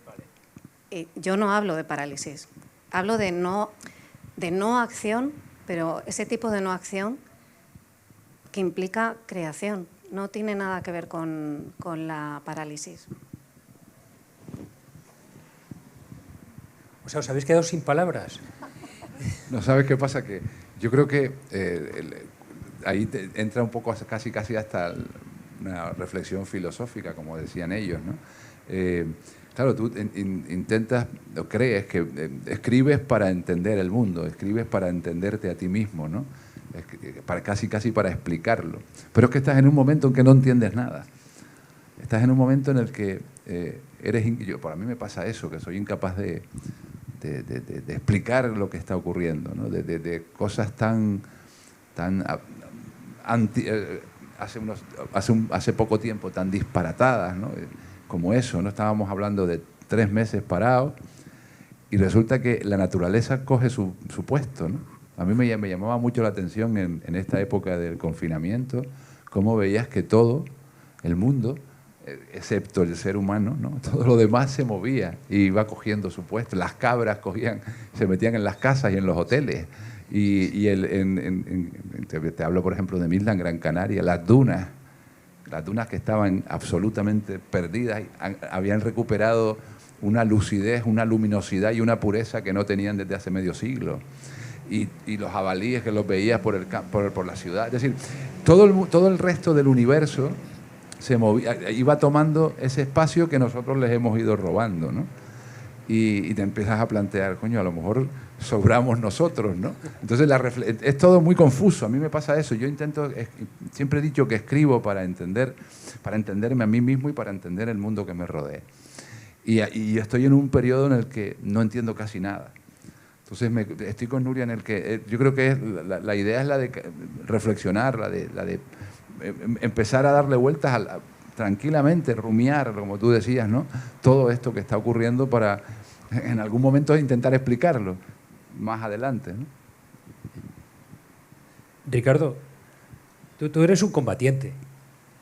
Vale. Yo no hablo de parálisis. Hablo de no acción, pero ese tipo de no acción que implica creación. No tiene nada que ver con la parálisis. O sea, os habéis quedado sin palabras. No, ¿sabes qué pasa? Que yo creo que ahí entra un poco casi hasta una reflexión filosófica, como decían ellos, ¿no? Claro, tú intentas o crees que escribes para entender el mundo, escribes para entenderte a ti mismo, ¿no? Casi para explicarlo. Pero es que estás en un momento en que no entiendes nada. Estás en un momento en el que para mí me pasa eso, que soy incapaz de explicar lo que está ocurriendo, ¿no? De cosas tan hace poco tiempo tan disparatadas, ¿no? como eso, ¿no? Estábamos hablando de 3 meses parados y resulta que la naturaleza coge su puesto, ¿no? A mí me llamaba mucho la atención en esta época del confinamiento, cómo veías que todo el mundo, excepto el ser humano, ¿no? Todo lo demás se movía y iba cogiendo su puesto. Las cabras se metían en las casas y en los hoteles. Te hablo, por ejemplo, de Midland, Gran Canaria, las dunas que estaban absolutamente perdidas, habían recuperado una lucidez, una luminosidad y una pureza que no tenían desde hace medio siglo. Y los jabalíes que los veías por la ciudad. Es decir, todo el resto del universo se movía, iba tomando ese espacio que nosotros les hemos ido robando, ¿no? Y te empiezas a plantear, coño, a lo mejor sobramos nosotros, ¿no? Entonces es todo muy confuso. A mí me pasa eso. Yo siempre he dicho que escribo para entenderme a mí mismo y para entender el mundo que me rodea. Y estoy en un periodo en el que no entiendo casi nada. Entonces estoy con Nuria en el que yo creo que la idea es la de reflexionar, la de empezar a darle vueltas tranquilamente, rumiar, como tú decías, ¿no? Todo esto que está ocurriendo para en algún momento intentar explicarlo más adelante, ¿no? Ricardo, tú eres un combatiente.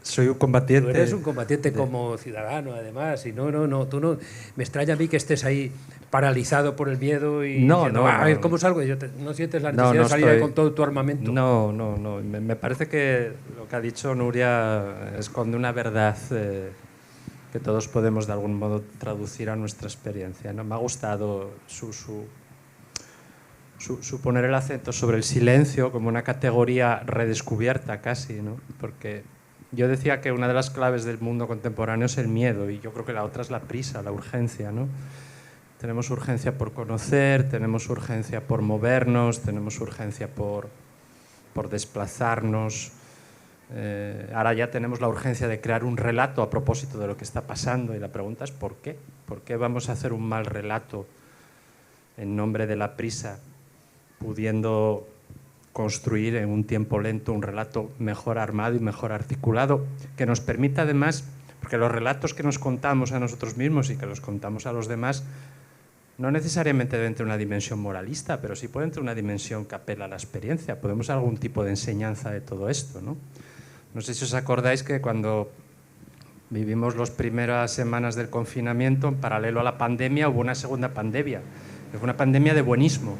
Soy un combatiente. Tú eres un combatiente como ciudadano, además. Y tú no. Me extraña a mí que estés ahí paralizado por el miedo y diciendo, a ver, ¿cómo salgo? ¿No sientes la necesidad de salir ahí con todo tu armamento? No. Me parece que lo que ha dicho Nuria esconde una verdad que todos podemos de algún modo traducir a nuestra experiencia, ¿no? Me ha gustado su poner el acento sobre el silencio como una categoría redescubierta casi, ¿no? Porque yo decía que una de las claves del mundo contemporáneo es el miedo y yo creo que la otra es la prisa, la urgencia, ¿no? Tenemos urgencia por conocer, tenemos urgencia por movernos, tenemos urgencia por desplazarnos. Ahora ya tenemos la urgencia de crear un relato a propósito de lo que está pasando y la pregunta es ¿por qué? ¿Por qué vamos a hacer un mal relato en nombre de la prisa, pudiendo construir en un tiempo lento un relato mejor armado y mejor articulado, que nos permita además, porque los relatos que nos contamos a nosotros mismos y que los contamos a los demás, no necesariamente deben tener una dimensión moralista, pero sí pueden tener una dimensión que apela a la experiencia. Podemos dar algún tipo de enseñanza de todo esto, ¿no? No sé si os acordáis que cuando vivimos las primeras semanas del confinamiento, en paralelo a la pandemia, hubo una segunda pandemia. Fue una pandemia de buenismo,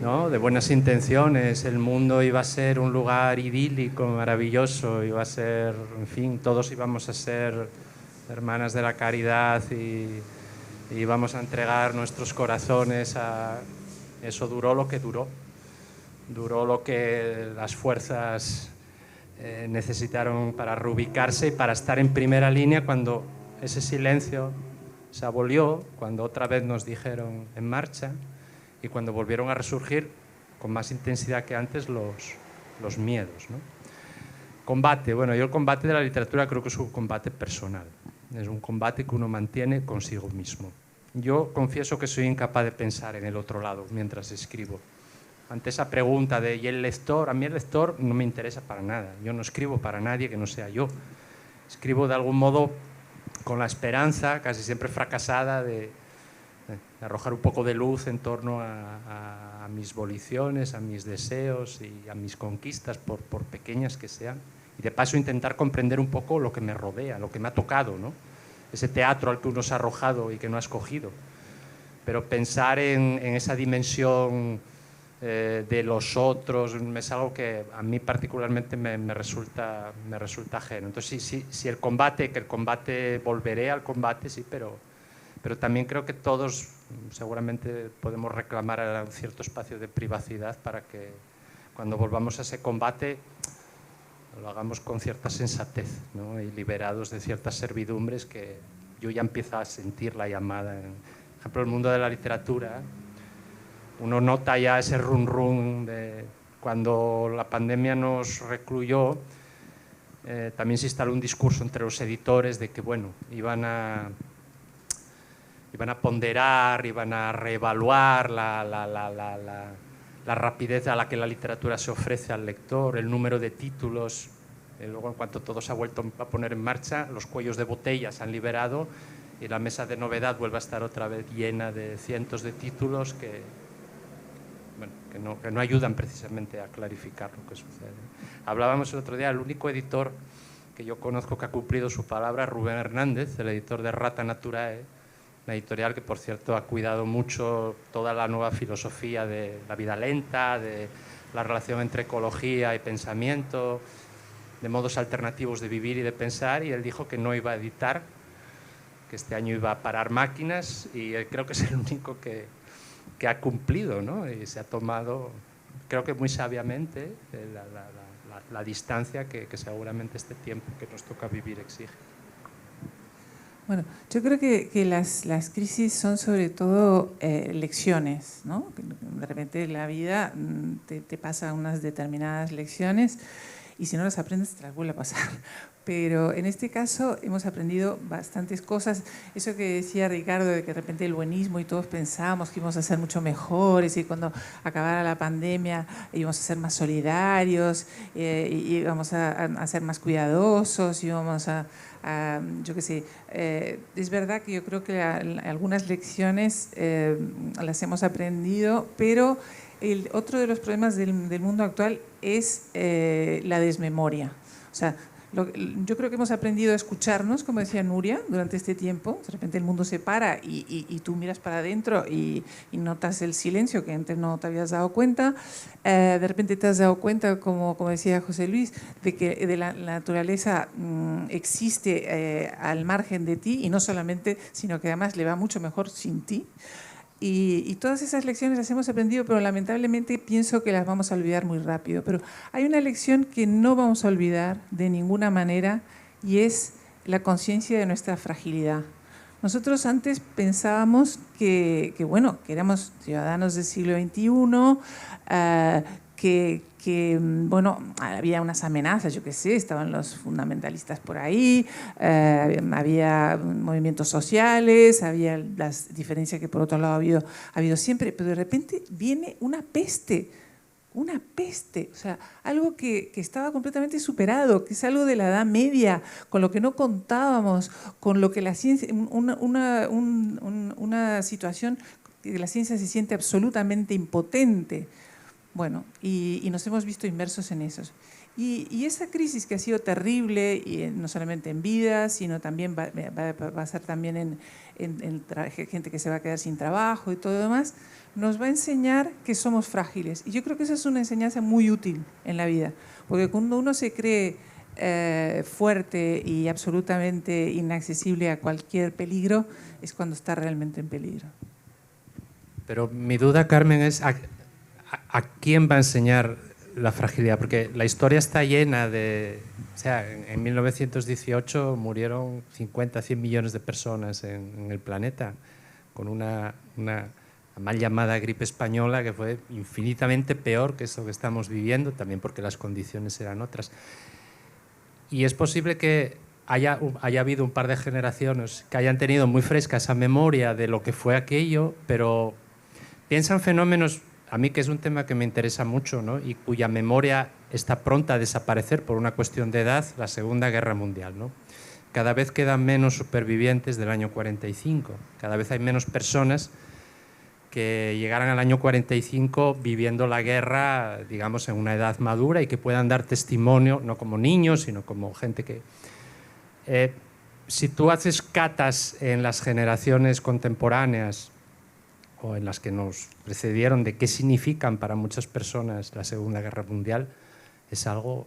¿no? De buenas intenciones. El mundo iba a ser un lugar idílico, maravilloso, iba a ser, en fin, todos íbamos a ser hermanas de la caridad y íbamos a entregar nuestros corazones a... Eso duró lo que duró. Duró lo que las fuerzas necesitaron para reubicarse y para estar en primera línea cuando ese silencio se abolió, cuando otra vez nos dijeron en marcha y cuando volvieron a resurgir con más intensidad que antes los miedos, ¿no? Combate. Bueno, yo el combate de la literatura creo que es un combate personal. Es un combate que uno mantiene consigo mismo. Yo confieso que soy incapaz de pensar en el otro lado mientras escribo. Ante esa pregunta de ¿y el lector? A mí el lector no me interesa para nada. Yo no escribo para nadie que no sea yo. Escribo de algún modo con la esperanza, casi siempre fracasada, de arrojar un poco de luz en torno a mis voliciones, a mis deseos y a mis conquistas, por pequeñas que sean. Y de paso intentar comprender un poco lo que me rodea, lo que me ha tocado, ¿no? Ese teatro al que uno se ha arrojado y que no ha escogido. Pero pensar en esa dimensión de los otros es algo que a mí particularmente me resulta ajeno. Entonces sí, el combate, volveré al combate, sí, pero también creo que todos seguramente podemos reclamar un cierto espacio de privacidad para que cuando volvamos a ese combate lo hagamos con cierta sensatez, ¿no? Y liberados de ciertas servidumbres que yo ya empiezo a sentir la llamada. Por ejemplo, el mundo de la literatura, uno nota ya ese run de cuando la pandemia nos recluyó, también se instaló un discurso entre los editores de que, bueno, iban a ponderar, iban a reevaluar la rapidez a la que la literatura se ofrece al lector, el número de títulos. Luego, en cuanto todo se ha vuelto a poner en marcha, los cuellos de botella se han liberado y la mesa de novedad vuelve a estar otra vez llena de cientos de títulos que no ayudan precisamente a clarificar lo que sucede. Hablábamos el otro día, el único editor que yo conozco que ha cumplido su palabra, Rubén Hernández, el editor de Rata Naturae, una editorial que, por cierto, ha cuidado mucho toda la nueva filosofía de la vida lenta, de la relación entre ecología y pensamiento, de modos alternativos de vivir y de pensar, y él dijo que no iba a editar, que este año iba a parar máquinas, y creo que es el único que ha cumplido, ¿no? Y se ha tomado, creo que muy sabiamente, la distancia que seguramente este tiempo que nos toca vivir exige. Bueno, yo creo que las crisis son sobre todo lecciones, ¿no? De repente la vida te pasa unas determinadas lecciones y si no las aprendes te las vuelve a pasar. Pero en este caso hemos aprendido bastantes cosas. Eso que decía Ricardo, de que de repente el buenismo y todos pensábamos que íbamos a ser mucho mejores y cuando acabara la pandemia íbamos a ser más solidarios, íbamos a ser más cuidadosos, íbamos yo qué sé. Es verdad que yo creo que algunas lecciones las hemos aprendido, pero otro de los problemas del mundo actual es la desmemoria. O sea, yo creo que hemos aprendido a escucharnos, como decía Nuria, durante este tiempo. De repente el mundo se para y tú miras para adentro y notas el silencio que antes no te habías dado cuenta. De repente te has dado cuenta, como decía José Luis, de que la naturaleza existe al margen de ti y no solamente, sino que además le va mucho mejor sin ti. Y todas esas lecciones las hemos aprendido, pero lamentablemente pienso que las vamos a olvidar muy rápido. Pero hay una lección que no vamos a olvidar de ninguna manera y es la conciencia de nuestra fragilidad. Nosotros antes pensábamos que éramos ciudadanos del siglo XXI, bueno, había unas amenazas, yo qué sé, estaban los fundamentalistas por ahí, había movimientos sociales, había las diferencias que por otro lado ha habido siempre, pero de repente viene una peste, o sea, algo que estaba completamente superado, que es algo de la Edad Media, con lo que no contábamos, con lo que la ciencia, una situación que la ciencia se siente absolutamente impotente. Bueno, y nos hemos visto inmersos en eso. Y esa crisis que ha sido terrible, y no solamente en vidas, sino también va a ser también en gente que se va a quedar sin trabajo y todo lo demás, nos va a enseñar que somos frágiles. Y yo creo que esa es una enseñanza muy útil en la vida, porque cuando uno se cree fuerte y absolutamente inaccesible a cualquier peligro, es cuando está realmente en peligro. Pero mi duda, Carmen, es ¿a quién va a enseñar la fragilidad? Porque la historia está llena de... O sea, en 1918 murieron 50, 100 millones de personas en el planeta con una mal llamada gripe española que fue infinitamente peor que eso que estamos viviendo, también porque las condiciones eran otras. Y es posible que haya habido un par de generaciones que hayan tenido muy fresca esa memoria de lo que fue aquello, pero piensan fenómenos... A mí, que es un tema que me interesa mucho, ¿no? Y cuya memoria está pronta a desaparecer por una cuestión de edad, la Segunda Guerra Mundial, ¿no? Cada vez quedan menos supervivientes del año 45, cada vez hay menos personas que llegaran al año 45 viviendo la guerra, digamos, en una edad madura y que puedan dar testimonio, no como niños, sino como gente que... si tú haces catas en las generaciones contemporáneas o en las que nos precedieron de qué significan para muchas personas la Segunda Guerra Mundial, es algo,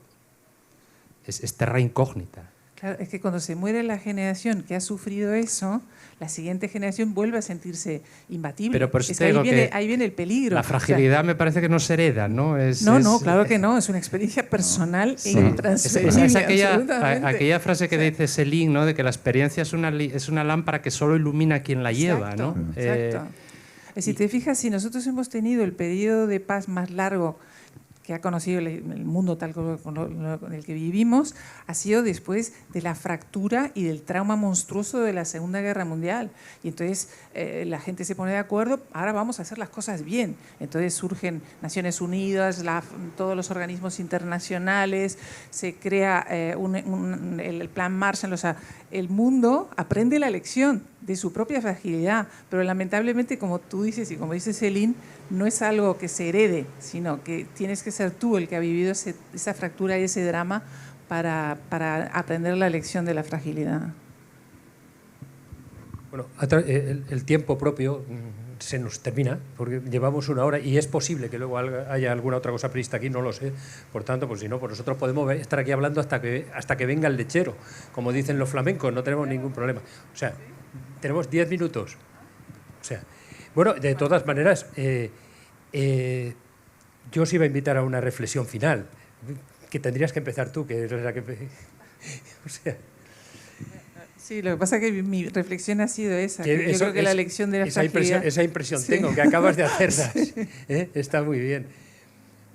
es terra incógnita. Claro, es que cuando se muere la generación que ha sufrido eso, la siguiente generación vuelve a sentirse imbatible. Pero por eso es que ahí viene el peligro. La fragilidad, o sea, me parece que no se hereda, ¿no? No, claro que no, es una experiencia personal e intransferible. Es aquella frase que dice Céline, ¿no? De que la experiencia es una lámpara que solo ilumina a quien la lleva, ¿no? Exacto. Si te fijas, si nosotros hemos tenido el periodo de paz más largo que ha conocido el mundo tal como en el que vivimos ha sido después de la fractura y del trauma monstruoso de la Segunda Guerra Mundial. Y entonces la gente se pone de acuerdo, ahora vamos a hacer las cosas bien. Entonces surgen Naciones Unidas, todos los organismos internacionales, se crea el Plan Marshall. O sea, el mundo aprende la lección de su propia fragilidad, pero lamentablemente, como tú dices y como dice Céline, no es algo que se herede, sino que tienes que ser tú el que ha vivido esa fractura y ese drama para aprender la lección de la fragilidad. Bueno, el tiempo propio se nos termina, porque llevamos 1 hora y es posible que luego haya alguna otra cosa prevista aquí, no lo sé. Por tanto, pues si no, pues nosotros podemos estar aquí hablando hasta que venga el lechero, como dicen los flamencos, no tenemos ningún problema. O sea, tenemos 10 minutos. O sea, bueno, de todas maneras, yo os iba a invitar a una reflexión final, que tendrías que empezar tú, que eres la que... O sea... Sí, lo que pasa es que mi reflexión ha sido esa. Yo creo que la lección de la fragilidad... Esa impresión sí. Tengo, que acabas de hacerla. Sí. Está muy bien.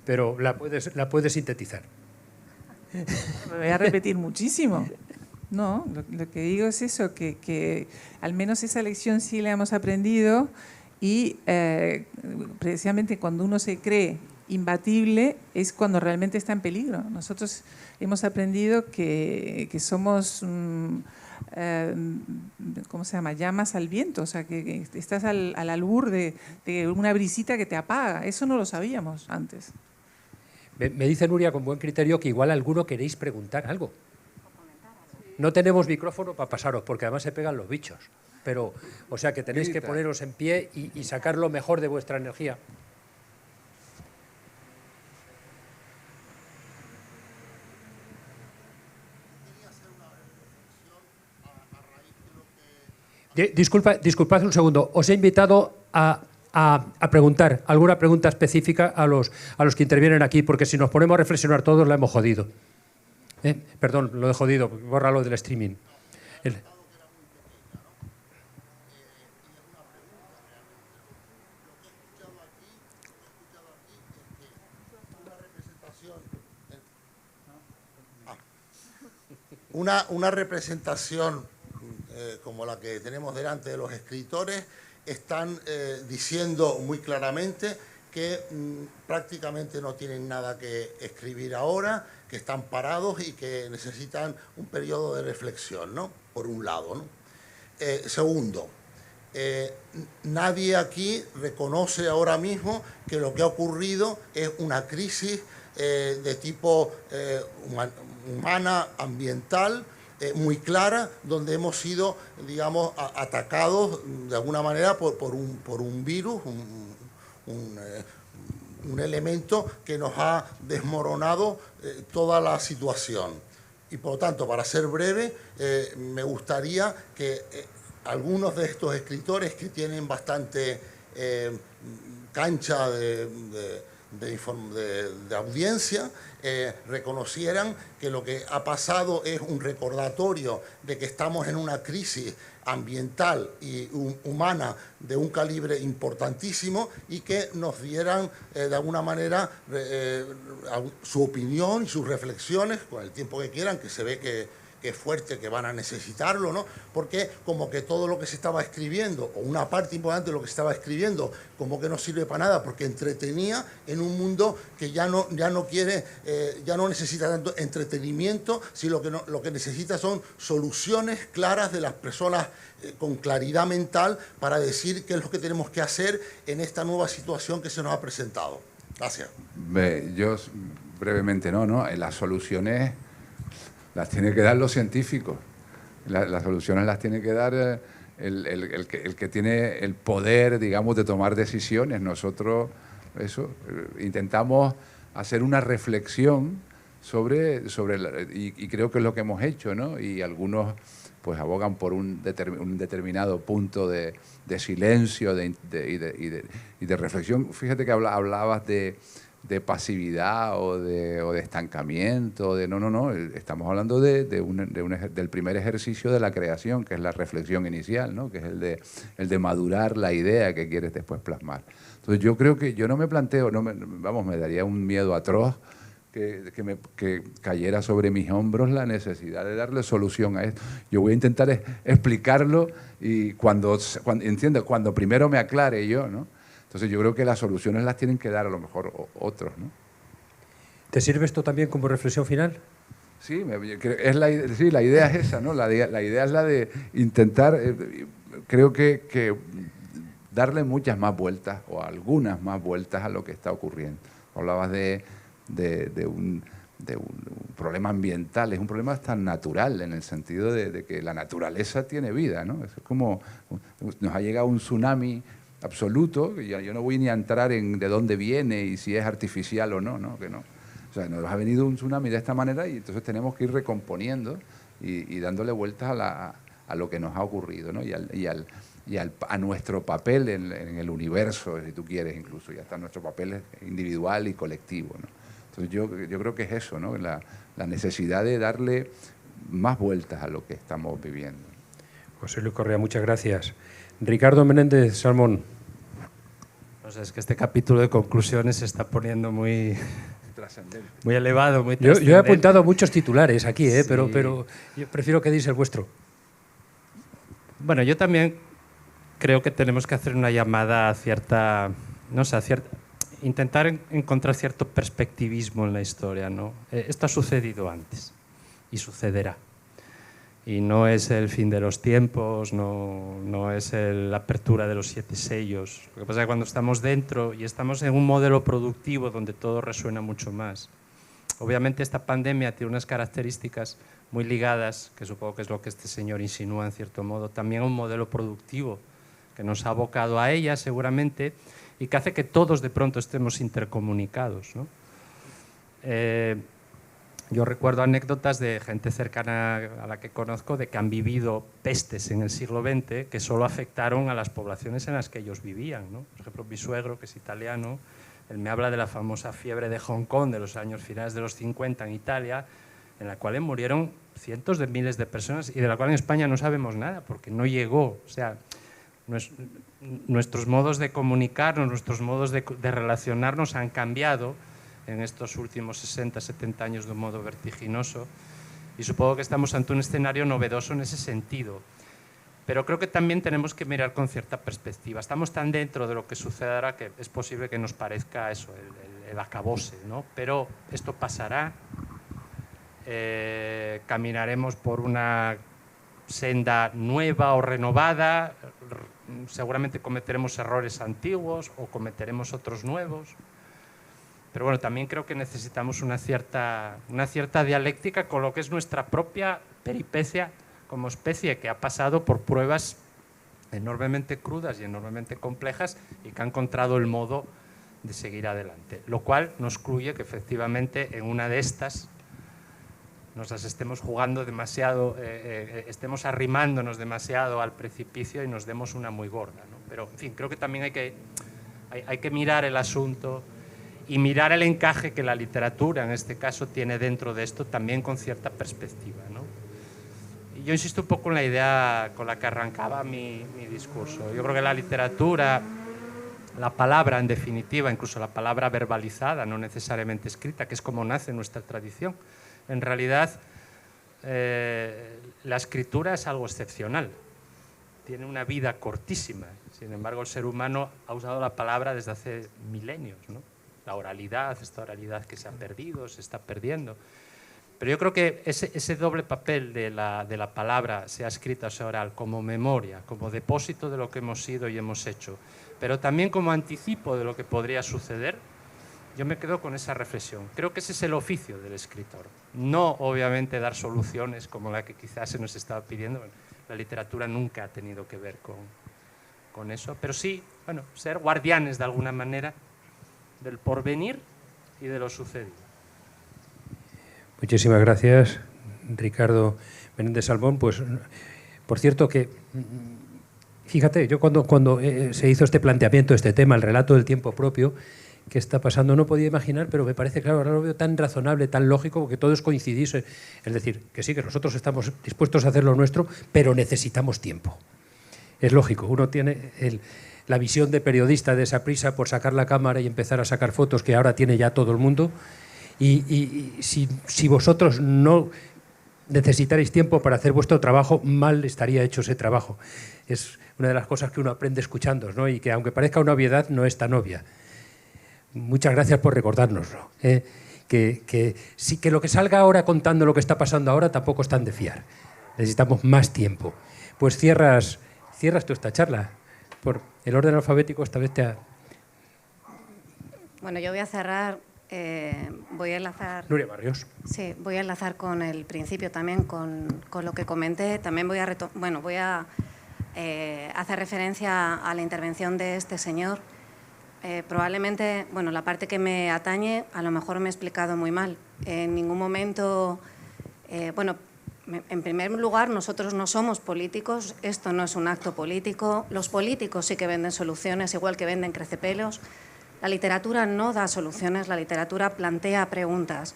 Pero la puedes sintetizar. Me voy a repetir muchísimo. No, lo que digo es eso, que al menos esa lección sí la hemos aprendido y precisamente cuando uno se cree imbatible es cuando realmente está en peligro. Nosotros hemos aprendido que somos... ¿cómo se llama? Llamas al viento, o sea, que estás al albur de una brisita que te apaga. Eso no lo sabíamos antes. Me dice Nuria con buen criterio que igual alguno queréis preguntar algo. No tenemos micrófono para pasaros, porque además se pegan los bichos. Pero, o sea, que tenéis que poneros en pie y sacar lo mejor de vuestra energía. Disculpad un segundo. Os he invitado a preguntar alguna pregunta específica a los que intervienen aquí, porque si nos ponemos a reflexionar todos la hemos jodido. Perdón, lo he jodido, bórralo del streaming. Una representación como la que tenemos delante de los escritores están diciendo muy claramente que prácticamente no tienen nada que escribir ahora, que están parados y que necesitan un periodo de reflexión, ¿no? Por un lado, ¿no? Segundo, nadie aquí reconoce ahora mismo que lo que ha ocurrido es una crisis de tipo humana, ambiental, muy clara, donde hemos sido, digamos, atacados de alguna manera por un virus, un elemento que nos ha desmoronado toda la situación. Y por lo tanto, para ser breve, me gustaría que algunos de estos escritores que tienen bastante cancha de audiencia, reconocieran que lo que ha pasado es un recordatorio de que estamos en una crisis ambiental y humana de un calibre importantísimo y que nos dieran de alguna manera su opinión y sus reflexiones con el tiempo que quieran, que se ve que es fuerte, que van a necesitarlo, ¿no? Porque como que todo lo que se estaba escribiendo, o una parte importante de lo que se estaba escribiendo, como que no sirve para nada, porque entretenía en un mundo que ya no quiere, ya no necesita tanto entretenimiento, sino que lo que necesita son soluciones claras de las personas con claridad mental para decir qué es lo que tenemos que hacer en esta nueva situación que se nos ha presentado. Gracias. Yo brevemente no, las soluciones las tiene que dar los científicos, las soluciones las tiene que dar el que tiene el poder, digamos, de tomar decisiones. Nosotros intentamos hacer una reflexión y creo que es lo que hemos hecho, ¿no? Y algunos pues abogan por un determinado punto de silencio y de reflexión. Fíjate que hablabas pasividad o de estancamiento, no, estamos hablando del primer ejercicio de la creación, que es la reflexión inicial, ¿no? Que es el de madurar la idea que quieres después plasmar. Entonces yo creo que yo no me planteo, me daría un miedo atroz que cayera sobre mis hombros la necesidad de darle solución a esto. Yo voy a intentar explicarlo y cuando primero me aclare yo, ¿no? Entonces yo creo que las soluciones las tienen que dar a lo mejor otros, ¿no? ¿Te sirve esto también como reflexión final? Sí, la idea es esa, ¿no? La idea es la de intentar, creo que darle muchas más vueltas o algunas más vueltas a lo que está ocurriendo. Hablabas de un problema ambiental, es un problema tan natural en el sentido de que la naturaleza tiene vida, ¿no? Es como nos ha llegado un tsunami absoluto, y yo no voy ni a entrar en de dónde viene y si es artificial o no, ¿no? Que no. O sea, nos ha venido un tsunami de esta manera y entonces tenemos que ir recomponiendo y dándole vueltas a lo que nos ha ocurrido, ¿no? A nuestro papel en el universo, si tú quieres, incluso, y hasta nuestro papel individual y colectivo, ¿no? Entonces yo creo que es eso, ¿no? La necesidad de darle más vueltas a lo que estamos viviendo. José Luis Correa, muchas gracias. Ricardo Menéndez Salmón. No sé, es que este capítulo de conclusiones se está poniendo muy elevado, muy trascendente. Yo he apuntado muchos titulares aquí, sí. pero yo prefiero que deis el vuestro. Bueno, yo también creo que tenemos que hacer una llamada a intentar encontrar cierto perspectivismo en la historia, ¿no? Esto ha sucedido antes y sucederá. Y no es el fin de los tiempos, no es la apertura de los 7 sellos. Lo que pasa es que cuando estamos dentro y estamos en un modelo productivo donde todo resuena mucho más. Obviamente esta pandemia tiene unas características muy ligadas, que supongo que es lo que este señor insinúa en cierto modo, también a un modelo productivo que nos ha abocado a ella seguramente y que hace que todos de pronto estemos intercomunicados, ¿no? Yo recuerdo anécdotas de gente cercana a la que conozco de que han vivido pestes en el siglo XX que solo afectaron a las poblaciones en las que ellos vivían, ¿no? Por ejemplo, mi suegro, que es italiano, él me habla de la famosa fiebre de Hong Kong de los años finales de los 50 en Italia, en la cual murieron cientos de miles de personas y de la cual en España no sabemos nada porque no llegó. O sea, nuestros modos de comunicarnos, nuestros modos de relacionarnos han cambiado en estos últimos 60, 70 años de un modo vertiginoso y supongo que estamos ante un escenario novedoso en ese sentido. Pero creo que también tenemos que mirar con cierta perspectiva. Estamos tan dentro de lo que sucederá que es posible que nos parezca eso, el acabose, ¿no? Pero esto pasará, caminaremos por una senda nueva o renovada, seguramente cometeremos errores antiguos o cometeremos otros nuevos. Pero bueno, también creo que necesitamos una cierta dialéctica con lo que es nuestra propia peripecia como especie, que ha pasado por pruebas enormemente crudas y enormemente complejas y que ha encontrado el modo de seguir adelante. Lo cual nos excluye que efectivamente en una de estas nos las estemos jugando demasiado, estemos arrimándonos demasiado al precipicio y nos demos una muy gorda, ¿no? Pero, en fin, creo que también hay que mirar el asunto y mirar el encaje que la literatura, en este caso, tiene dentro de esto también con cierta perspectiva, ¿no? Y yo insisto un poco en la idea con la que arrancaba mi discurso. Yo creo que la literatura, la palabra en definitiva, incluso la palabra verbalizada, no necesariamente escrita, que es como nace nuestra tradición, en realidad la escritura es algo excepcional. Tiene una vida cortísima. Sin embargo, el ser humano ha usado la palabra desde hace milenios, ¿no? La oralidad, esta oralidad que se ha perdido, se está perdiendo. Pero yo creo que ese doble papel de la palabra, sea escrita o sea oral, como memoria, como depósito de lo que hemos sido y hemos hecho, pero también como anticipo de lo que podría suceder, yo me quedo con esa reflexión. Creo que ese es el oficio del escritor. No, obviamente, dar soluciones como la que quizás se nos estaba pidiendo. Bueno, la literatura nunca ha tenido que ver con eso, pero sí, bueno, ser guardianes de alguna manera del porvenir y de lo sucedido. Muchísimas gracias, Ricardo Menéndez Salmón. Pues, por cierto que, fíjate, yo cuando se hizo este planteamiento, este tema, el relato del tiempo propio, que está pasando. No podía imaginar, pero me parece, claro, ahora lo veo tan razonable, tan lógico, porque todos coincidís. Es decir, que sí, que nosotros estamos dispuestos a hacer lo nuestro, pero necesitamos tiempo. Es lógico, uno tiene la visión de periodista de esa prisa por sacar la cámara y empezar a sacar fotos que ahora tiene ya todo el mundo. Y si vosotros no necesitaréis tiempo para hacer vuestro trabajo, mal estaría hecho ese trabajo. Es una de las cosas que uno aprende escuchando, ¿no? Y que aunque parezca una obviedad, no es tan obvia. Muchas gracias por recordárnoslo. Que lo que salga ahora contando lo que está pasando ahora tampoco es tan de fiar. Necesitamos más tiempo. Pues cierras tú esta charla. Por el orden alfabético esta vez te ha... Bueno, yo voy a cerrar, voy a enlazar... Nuria Barrios. Sí, voy a enlazar con el principio también, con lo que comenté. También voy a hacer referencia a la intervención de este señor. Probablemente, bueno, la parte que me atañe, a lo mejor me he explicado muy mal. En ningún momento, bueno, en primer lugar, nosotros no somos políticos, esto no es un acto político. Los políticos sí que venden soluciones, igual que venden crecepelos. La literatura no da soluciones, la literatura plantea preguntas.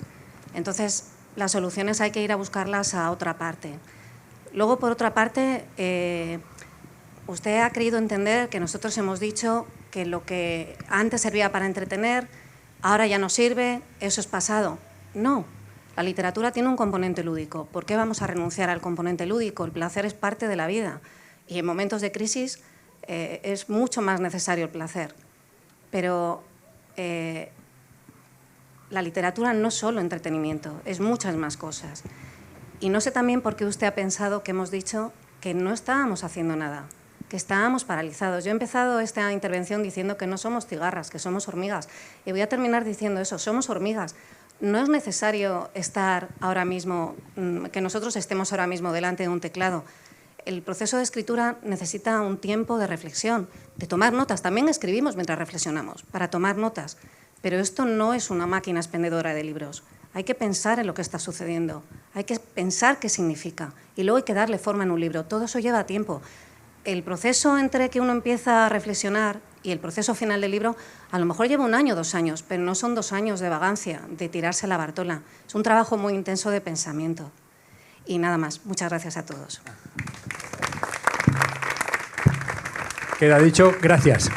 Entonces, las soluciones hay que ir a buscarlas a otra parte. Luego, por otra parte, usted ha querido entender que nosotros hemos dicho que lo que antes servía para entretener, ahora ya no sirve, eso es pasado. No, la literatura tiene un componente lúdico. ¿Por qué vamos a renunciar al componente lúdico? El placer es parte de la vida y en momentos de crisis es mucho más necesario el placer. Pero la literatura no es solo entretenimiento, es muchas más cosas. Y no sé también por qué usted ha pensado que hemos dicho que no estábamos haciendo nada, que estábamos paralizados. Yo he empezado esta intervención diciendo que no somos cigarras, que somos hormigas. Y voy a terminar diciendo eso, somos hormigas. No es necesario estar ahora mismo, que nosotros estemos ahora mismo delante de un teclado. El proceso de escritura necesita un tiempo de reflexión, de tomar notas. También escribimos mientras reflexionamos, para tomar notas. Pero esto no es una máquina expendedora de libros. Hay que pensar en lo que está sucediendo, hay que pensar qué significa y luego hay que darle forma en un libro. Todo eso lleva tiempo. El proceso entre que uno empieza a reflexionar y el proceso final del libro a lo mejor lleva 1 año, 2 años, pero no son 2 años de vagancia, de tirarse la Bartola. Es un trabajo muy intenso de pensamiento. Y nada más. Muchas gracias a todos. Queda dicho. Gracias.